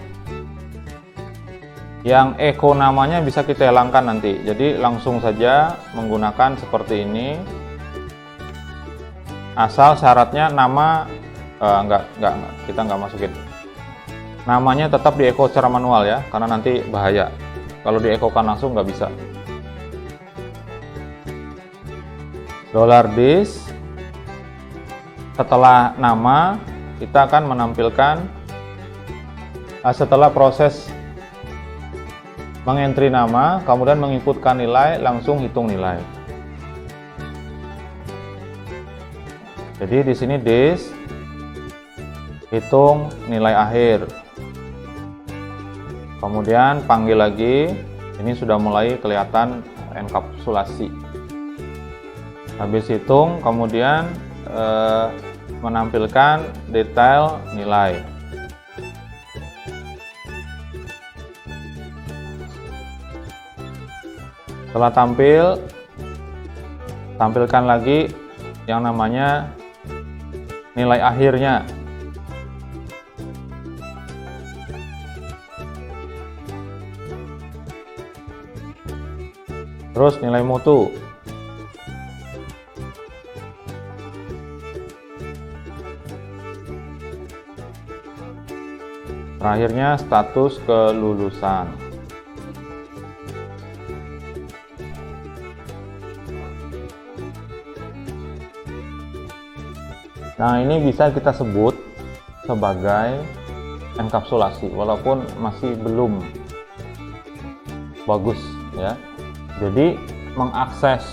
Yang echo namanya bisa kita hilangkan nanti, jadi langsung saja menggunakan seperti ini. Asal syaratnya nama kita nggak masukin. Namanya tetap di echo secara manual ya, karena nanti bahaya kalau di echo kan langsung nggak bisa. $this setelah nama kita akan menampilkan setelah proses mengentry nama, kemudian menginputkan nilai, langsung hitung nilai. Jadi di sini this hitung nilai akhir. Kemudian panggil lagi, ini sudah mulai kelihatan enkapsulasi. Habis hitung, kemudian menampilkan detail nilai. Setelah tampil, tampilkan lagi yang namanya nilai akhirnya. Terus nilai mutu. Terakhirnya status kelulusan. Nah, ini bisa kita sebut sebagai enkapsulasi, walaupun masih belum bagus ya. Jadi mengakses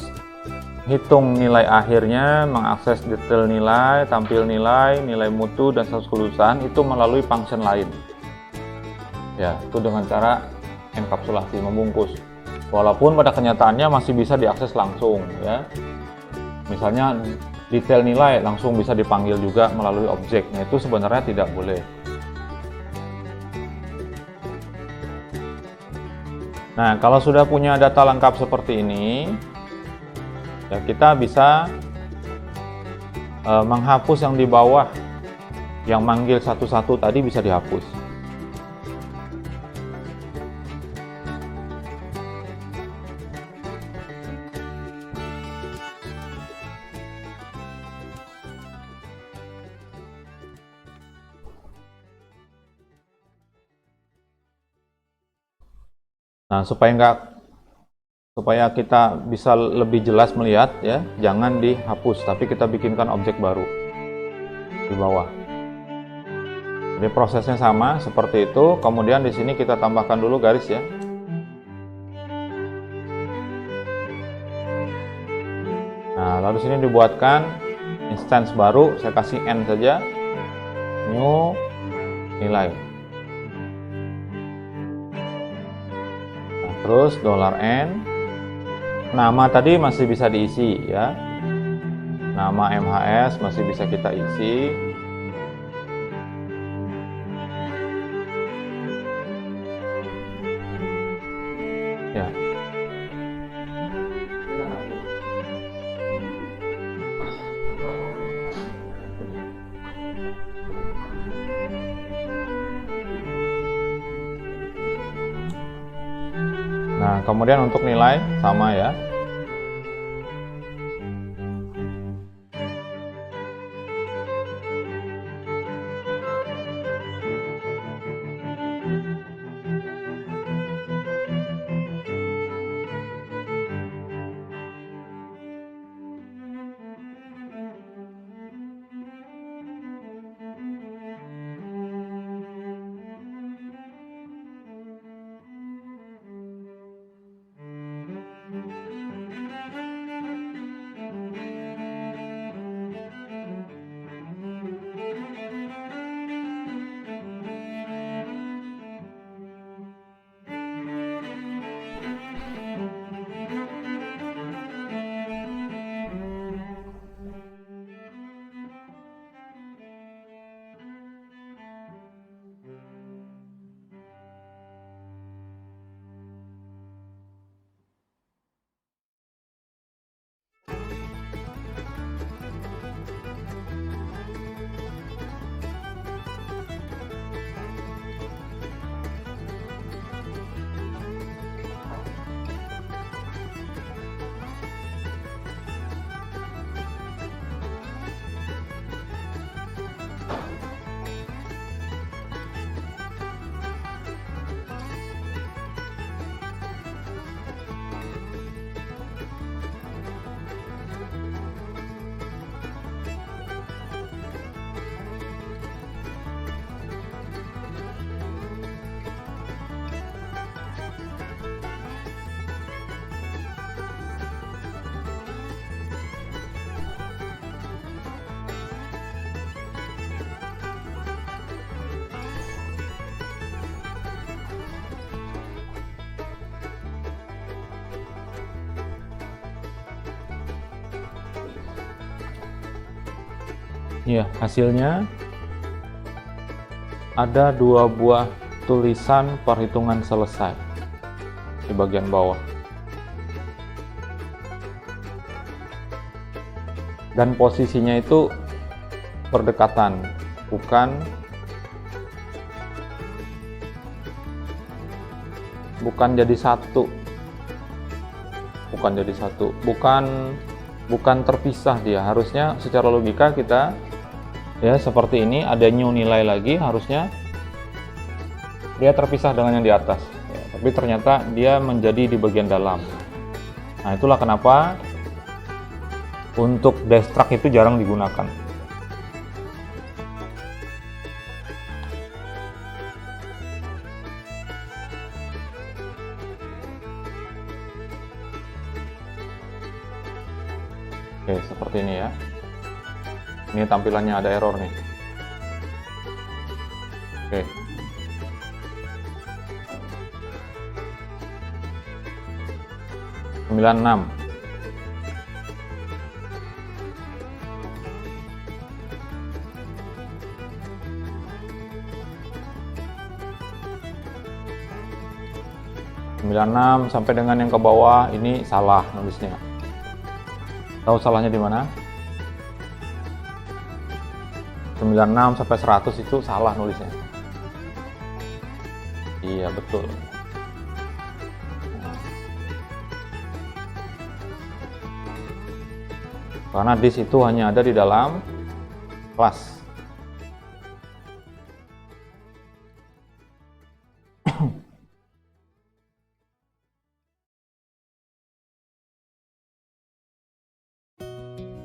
hitung nilai akhirnya, mengakses detail nilai, tampil nilai, nilai mutu, dan status kelulusan itu melalui function lain. Ya, itu dengan cara enkapsulasi, membungkus. Walaupun pada kenyataannya masih bisa diakses langsung ya. Misalnya detail nilai langsung bisa dipanggil juga melalui objek. Nah, itu sebenarnya tidak boleh. Nah, kalau sudah punya data lengkap seperti ini, ya kita bisa menghapus yang di bawah, yang manggil satu-satu tadi bisa dihapus. Nah, supaya kita bisa lebih jelas melihat ya, jangan dihapus, tapi kita bikinkan objek baru di bawah. Jadi prosesnya sama seperti itu. Kemudian di sini kita tambahkan dulu garis ya. Nah, lalu sini dibuatkan instance baru, saya kasih n saja, new nilai. Terus $n, nama tadi masih bisa diisi ya, nama MHS masih bisa kita isi. Ya. Nah, kemudian untuk nilai sama ya. Ya, hasilnya ada 2 buah tulisan perhitungan selesai di bagian bawah. Dan posisinya itu berdekatan, bukan jadi satu, bukan terpisah dia. Harusnya secara logika kita ya seperti ini, ada new nilai lagi, harusnya dia terpisah dengan yang di atas ya, tapi ternyata dia menjadi di bagian dalam. Nah, itulah kenapa untuk destruct itu jarang digunakan. Oke, seperti ini ya. Ini tampilannya ada error nih. Oke. Sembilan enam. Sampai dengan yang ke bawah ini salah nulisnya. Tahu salahnya di mana? 96 sampai 100 itu salah nulisnya. Iya, betul. Karena disk itu hanya ada di dalam kelas.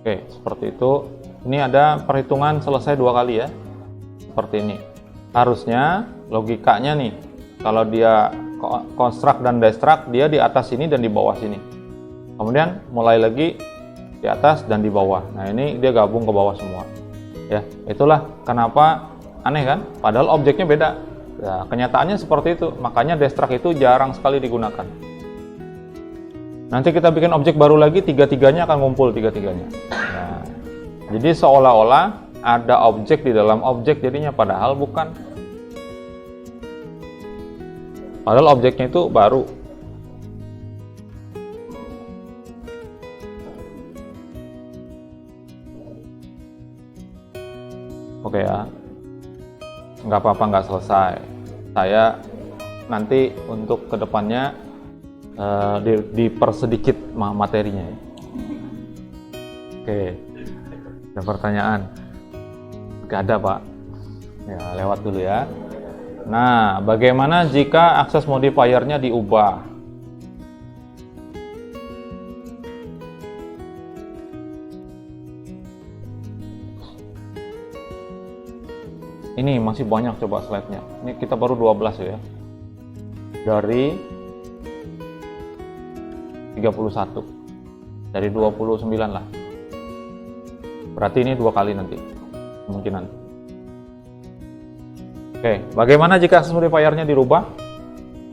Oke, seperti itu. Ini ada perhitungan selesai 2 kali ya. Seperti ini. Harusnya logikanya nih, kalau dia construct dan destruct, dia di atas sini dan di bawah sini. Kemudian mulai lagi di atas dan di bawah. Nah, ini dia gabung ke bawah semua. Ya, itulah kenapa aneh kan? Padahal objeknya beda. Ya, kenyataannya seperti itu. Makanya destruct itu jarang sekali digunakan. Nanti kita bikin objek baru lagi, tiga-tiganya akan ngumpul tiga-tiganya. Nah, jadi seolah-olah ada objek di dalam objek jadinya, padahal bukan. Padahal objeknya itu baru. Oke ya, nggak apa-apa, nggak selesai. Saya nanti untuk kedepannya dipersedikit materinya. Oke, ada pertanyaan? Gak ada, Pak. Ya, lewat dulu ya. Nah, bagaimana jika akses modifiernya diubah? Ini masih banyak, coba slide-nya. Ini kita baru 12 ya. Dari 31 dari 29 lah, berarti ini 2 kali nanti kemungkinan. Oke, bagaimana jika akses modifiernya dirubah?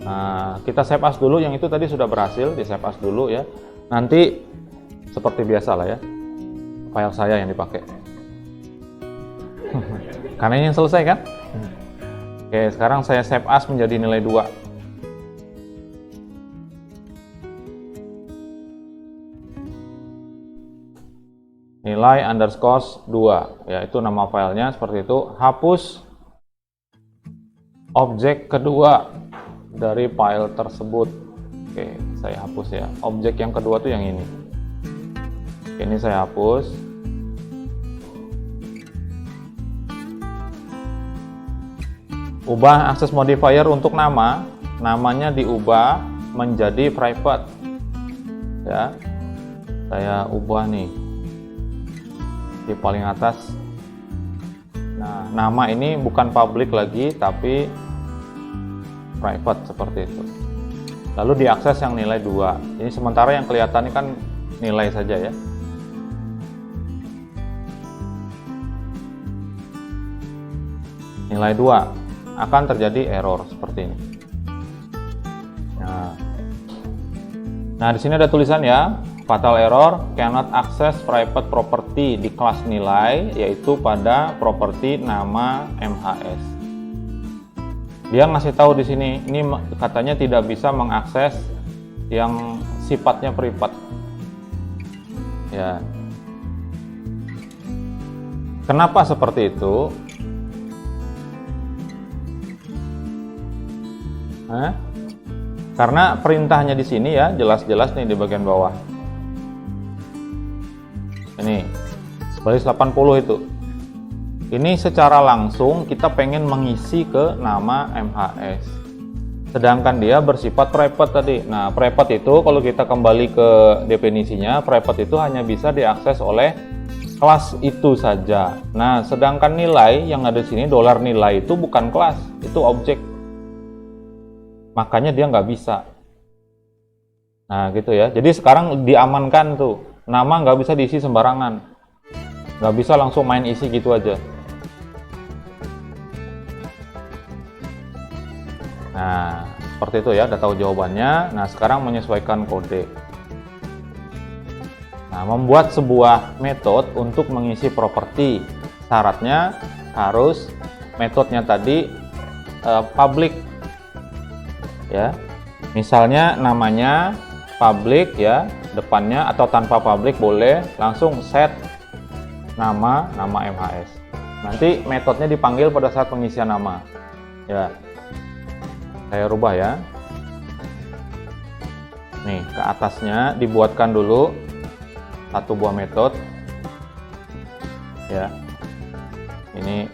Nah, kita save as dulu, yang itu tadi sudah berhasil di save as dulu ya. Nanti seperti biasa lah ya, file saya yang dipakai karena ini yang selesai kan. Oke, sekarang saya save as menjadi nilai 2. Nilai underscore 2 ya, itu nama filenya seperti itu. Hapus objek kedua dari file tersebut. Oke, saya hapus ya. Objek yang kedua tuh yang ini. Oke, ini saya hapus. Ubah akses modifier untuk nama, namanya diubah menjadi private ya. Saya ubah nih di paling atas. Nah, nama ini bukan public lagi tapi private seperti itu. Lalu diakses yang nilai 2. Ini sementara yang kelihatan ini kan nilai saja ya. Nilai 2 akan terjadi error seperti ini. Nah, di sini ada tulisan ya, fatal error cannot access private property di kelas nilai, yaitu pada properti nama MHS. Dia ngasih tahu di sini, ini katanya tidak bisa mengakses yang sifatnya private. Ya. Kenapa seperti itu? Karena perintahnya di sini ya jelas-jelas nih di bagian bawah. Ini baris 80 itu. Ini secara langsung kita pengen mengisi ke nama MHS. Sedangkan dia bersifat private tadi. Nah, private itu kalau kita kembali ke definisinya, private itu hanya bisa diakses oleh kelas itu saja. Nah, sedangkan nilai yang ada di sini, dolar nilai itu bukan kelas, itu objek. Makanya dia nggak bisa. Nah, gitu ya. Jadi sekarang diamankan tuh. Nama nggak bisa diisi sembarangan. Nggak bisa langsung main isi gitu aja. Nah, seperti itu ya, udah tahu jawabannya. Nah, sekarang menyesuaikan kode. Nah, membuat sebuah metode untuk mengisi properti. Syaratnya harus metodenya tadi public. Ya. Misalnya namanya public ya, depannya atau tanpa public boleh, langsung set nama MHS. Nanti metodenya dipanggil pada saat pengisian nama. Ya. Saya rubah ya. Nih, ke atasnya dibuatkan dulu satu buah metode. Ya. Ini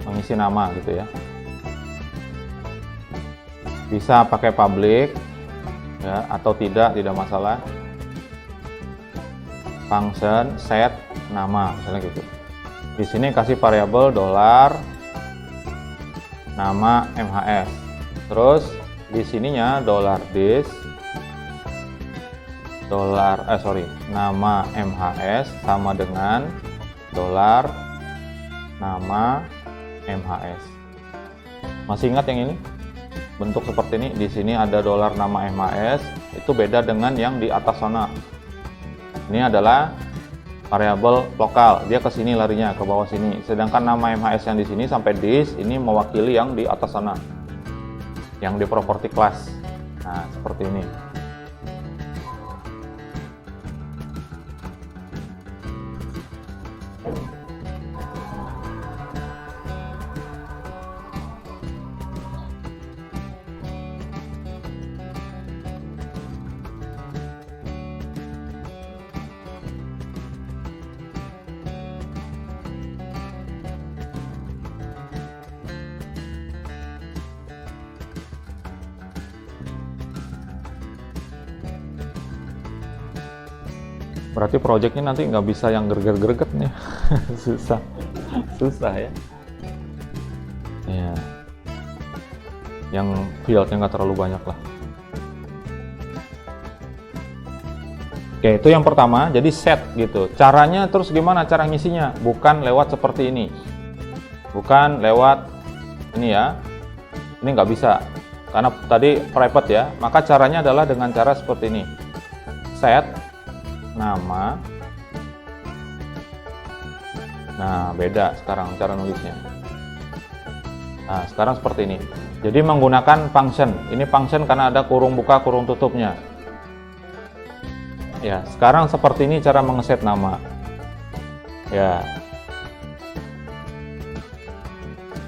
mengisi nama gitu ya. Bisa pakai public ya atau tidak masalah. Function set nama misalnya gitu. Di sini kasih variabel $, nama MHS. Terus di sininya $this nama MHS sama dengan $ nama MHS. Masih ingat yang ini? Bentuk seperti ini. Di sini ada $ nama MHS, itu beda dengan yang di atas sana. Ini adalah variabel lokal, dia ke sini larinya, ke bawah sini. Sedangkan nama MHS yang di sini sampai this ini mewakili yang di atas sana, yang di property class. Nah, seperti ini. Berarti projectnya nanti nggak bisa yang greget-greget nih. susah ya. Ya, yang fieldnya nggak terlalu banyak lah. Oke, itu yang pertama. Jadi set gitu. Caranya terus gimana cara ngisinya? Bukan lewat seperti ini. Bukan lewat ini ya. Ini nggak bisa. Karena tadi private ya. Maka caranya adalah dengan cara seperti ini. Set nama. Nah, beda sekarang cara nulisnya. Nah, sekarang seperti ini. Jadi menggunakan function. Ini function karena ada kurung buka, kurung tutupnya. Ya, sekarang seperti ini cara mengeset nama. Ya.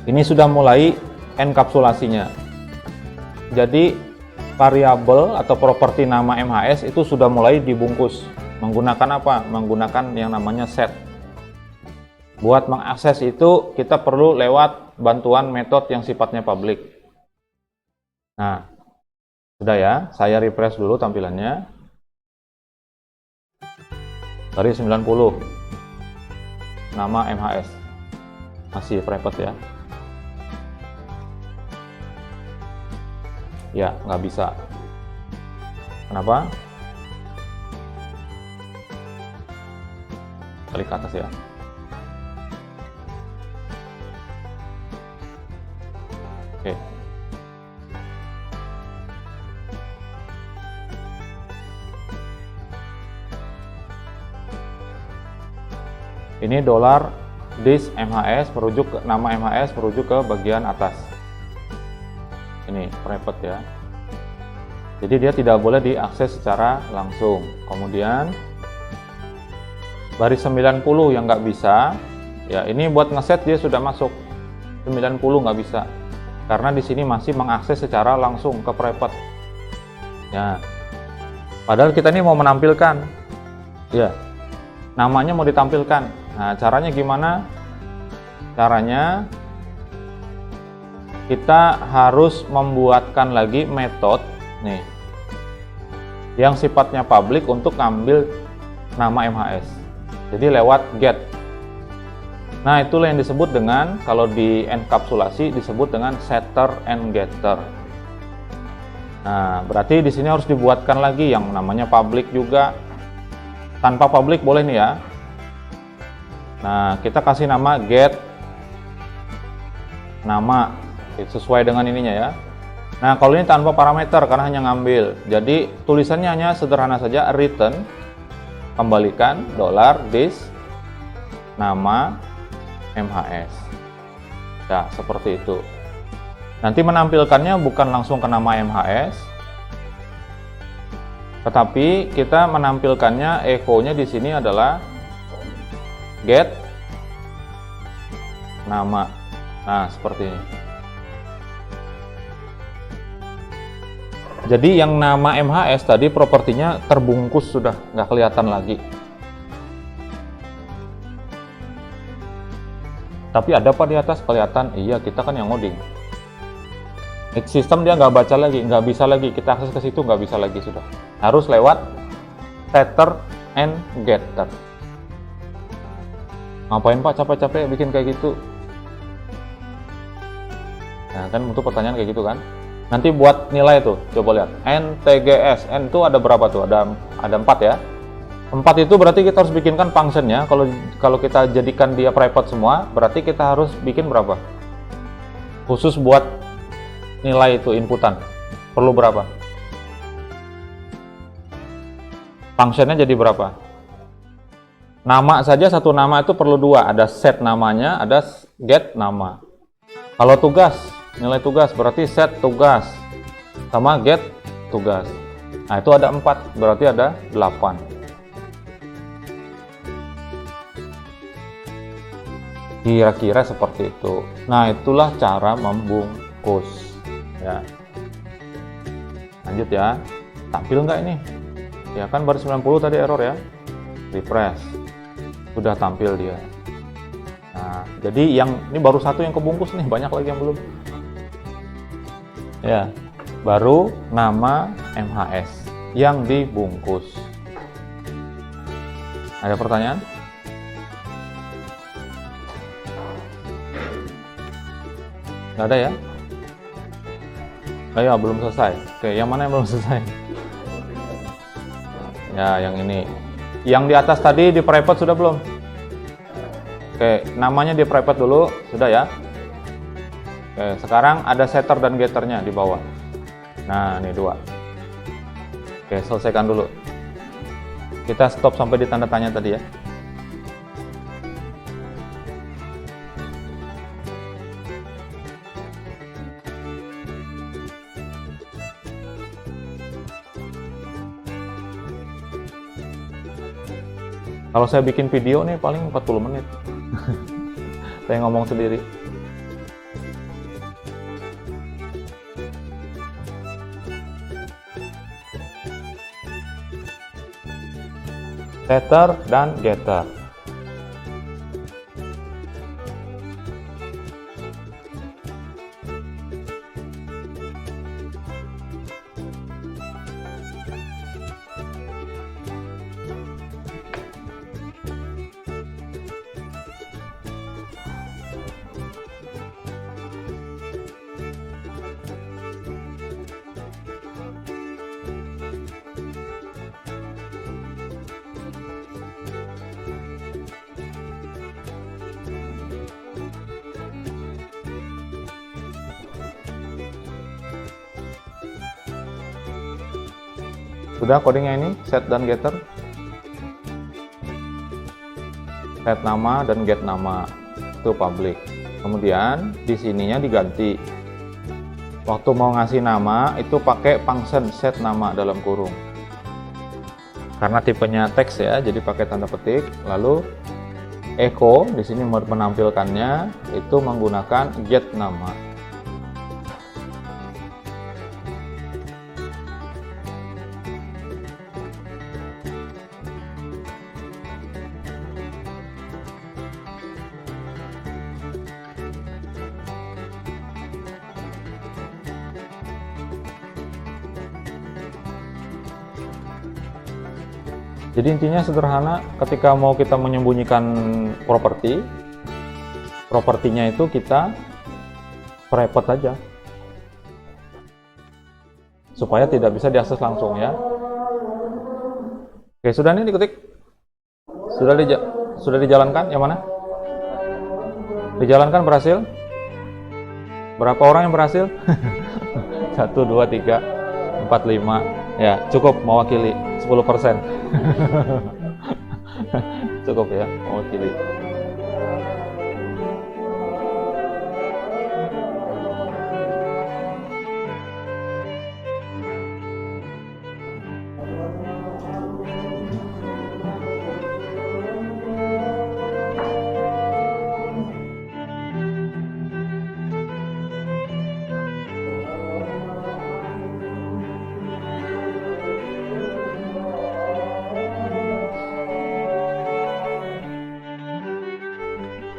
Ini sudah mulai enkapsulasinya. Jadi variabel atau properti nama MHS itu sudah mulai dibungkus. Menggunakan apa? Menggunakan yang namanya set. Buat mengakses itu kita perlu lewat bantuan metode yang sifatnya public. Nah, sudah ya, saya refresh dulu tampilannya. Dari 90. Nama MHS. Masih private ya. Ya, nggak bisa. Kenapa? Klik ke atas ya. Oke. Ini $this MHS merujuk ke nama MHS merujuk ke bagian atas. Ini private ya. Jadi dia tidak boleh diakses secara langsung. Kemudian Baris 90 yang nggak bisa, ya ini buat ngeset dia sudah masuk. 90 nggak bisa, karena di sini masih mengakses secara langsung ke private. Ya, padahal kita ini mau menampilkan, ya, namanya mau ditampilkan. Nah, caranya gimana? Caranya kita harus membuatkan lagi metode nih yang sifatnya public untuk ngambil nama MHS. Jadi lewat get. Nah, itulah yang disebut dengan, kalau di enkapsulasi disebut dengan setter and getter. Nah, berarti di sini harus dibuatkan lagi yang namanya public juga. Tanpa public boleh nih ya. Nah, kita kasih nama get nama sesuai dengan ininya ya. Nah, kalau ini tanpa parameter karena hanya ngambil. Jadi tulisannya hanya sederhana saja, return, kembalikan $this nama MHS. Ya, seperti itu. Nanti menampilkannya bukan langsung ke nama MHS, tetapi kita menampilkannya echo-nya di sini adalah get nama. Nah, seperti ini. Jadi yang nama MHS tadi propertinya terbungkus, sudah nggak kelihatan lagi. Tapi ada apa di atas kelihatan? Iya, kita kan yang ngoding. Sistem dia nggak baca lagi, nggak bisa lagi kita akses ke situ, nggak bisa lagi, sudah harus lewat setter and getter. Ngapain Pak capek-capek bikin kayak gitu? Nah, kan untuk pertanyaan kayak gitu kan. Nanti buat nilai tuh, coba lihat NTGS, N itu ada berapa tuh? Ada 4 ya. 4 itu berarti kita harus bikinkan functionnya. Kalau kita jadikan dia private semua, berarti kita harus bikin berapa? Khusus buat nilai itu inputan. Perlu berapa? Functionnya jadi berapa? Nama saja, satu nama itu perlu 2. Ada set namanya, ada get nama. Kalau tugas, nilai tugas berarti set tugas sama get tugas. Nah, itu ada 4, berarti ada 8. Kira-kira seperti itu. Nah, itulah cara membungkus ya. Lanjut ya. Tampil nggak ini? Ya kan baru 90 tadi error ya. Refresh. Sudah tampil dia. Nah, jadi yang ini baru 1 yang kebungkus nih, banyak lagi yang belum. Ya, baru nama MHS yang dibungkus. Ada pertanyaan? Nggak ada ya? Ayo, belum selesai. Oke, yang mana yang belum selesai? Ya, yang ini. Yang di atas tadi di private sudah belum? Oke, namanya di private dulu, sudah ya? Oke, sekarang ada setter dan getternya di bawah. Nah, ini 2. Oke, selesaikan dulu. Kita stop sampai di tanda tanya tadi ya. Kalau saya bikin video nih paling 40 menit. Saya ngomong sendiri. Setter dan getter. Sudah codingnya ini, set dan getter. Set nama dan get nama itu public. Kemudian di sininya diganti. Waktu mau ngasih nama itu pakai function set nama dalam kurung. karena tipenya teks ya, jadi pakai tanda petik. Lalu echo di sini menampilkannya itu menggunakan get nama. Jadi intinya sederhana, ketika mau kita menyembunyikan propertinya itu kita private aja, supaya tidak bisa diakses langsung ya. Oke, sudah nih diketik, sudah dijalankan, yang mana? Dijalankan, berhasil? Berapa orang yang berhasil? 1, 2, 3, 4, 5, ya cukup mewakili 10%. Cukup ya, mewakili.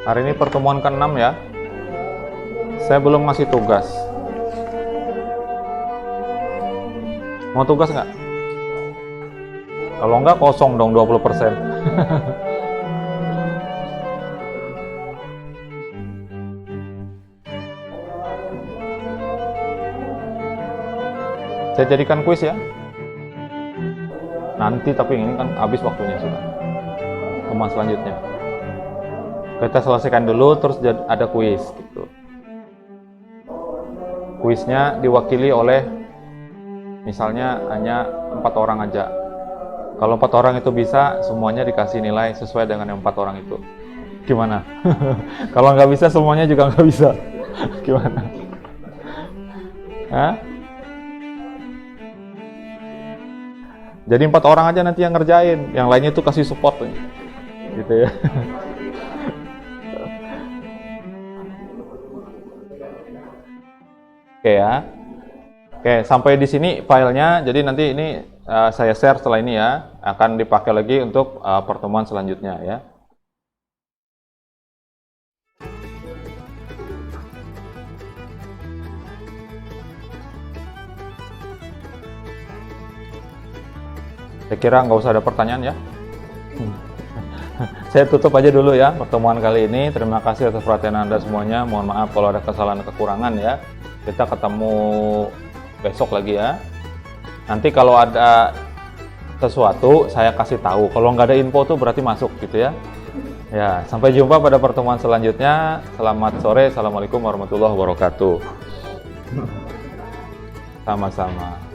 Hari ini pertemuan ke-6 ya. Saya belum ngasih tugas. Mau tugas nggak? Kalau nggak kosong dong 20%. Saya jadikan kuis ya. Nanti tapi ini kan habis waktunya sudah. Teman selanjutnya. Kita selesaikan dulu, terus ada kuis gitu. Kuisnya diwakili oleh misalnya hanya 4 orang aja. Kalau 4 orang itu bisa, semuanya dikasih nilai sesuai dengan yang 4 orang itu. Gimana? Kalau nggak bisa, semuanya juga nggak bisa. Gimana? Hah? Jadi 4 orang aja nanti yang ngerjain, yang lainnya itu kasih support gitu ya. Oke ya. Oke, sampai di sini filenya. Jadi nanti ini saya share setelah ini ya. Akan dipakai lagi untuk pertemuan selanjutnya ya. Saya kira nggak usah ada pertanyaan ya. Saya tutup aja dulu ya pertemuan kali ini. Terima kasih atas perhatian Anda semuanya. Mohon maaf kalau ada kesalahan kekurangan ya. Kita ketemu besok lagi ya. Nanti kalau ada sesuatu saya kasih tahu. Kalau nggak ada info tuh berarti masuk gitu ya. Ya, sampai jumpa pada pertemuan selanjutnya. Selamat sore. Assalamualaikum warahmatullahi wabarakatuh. Sama-sama.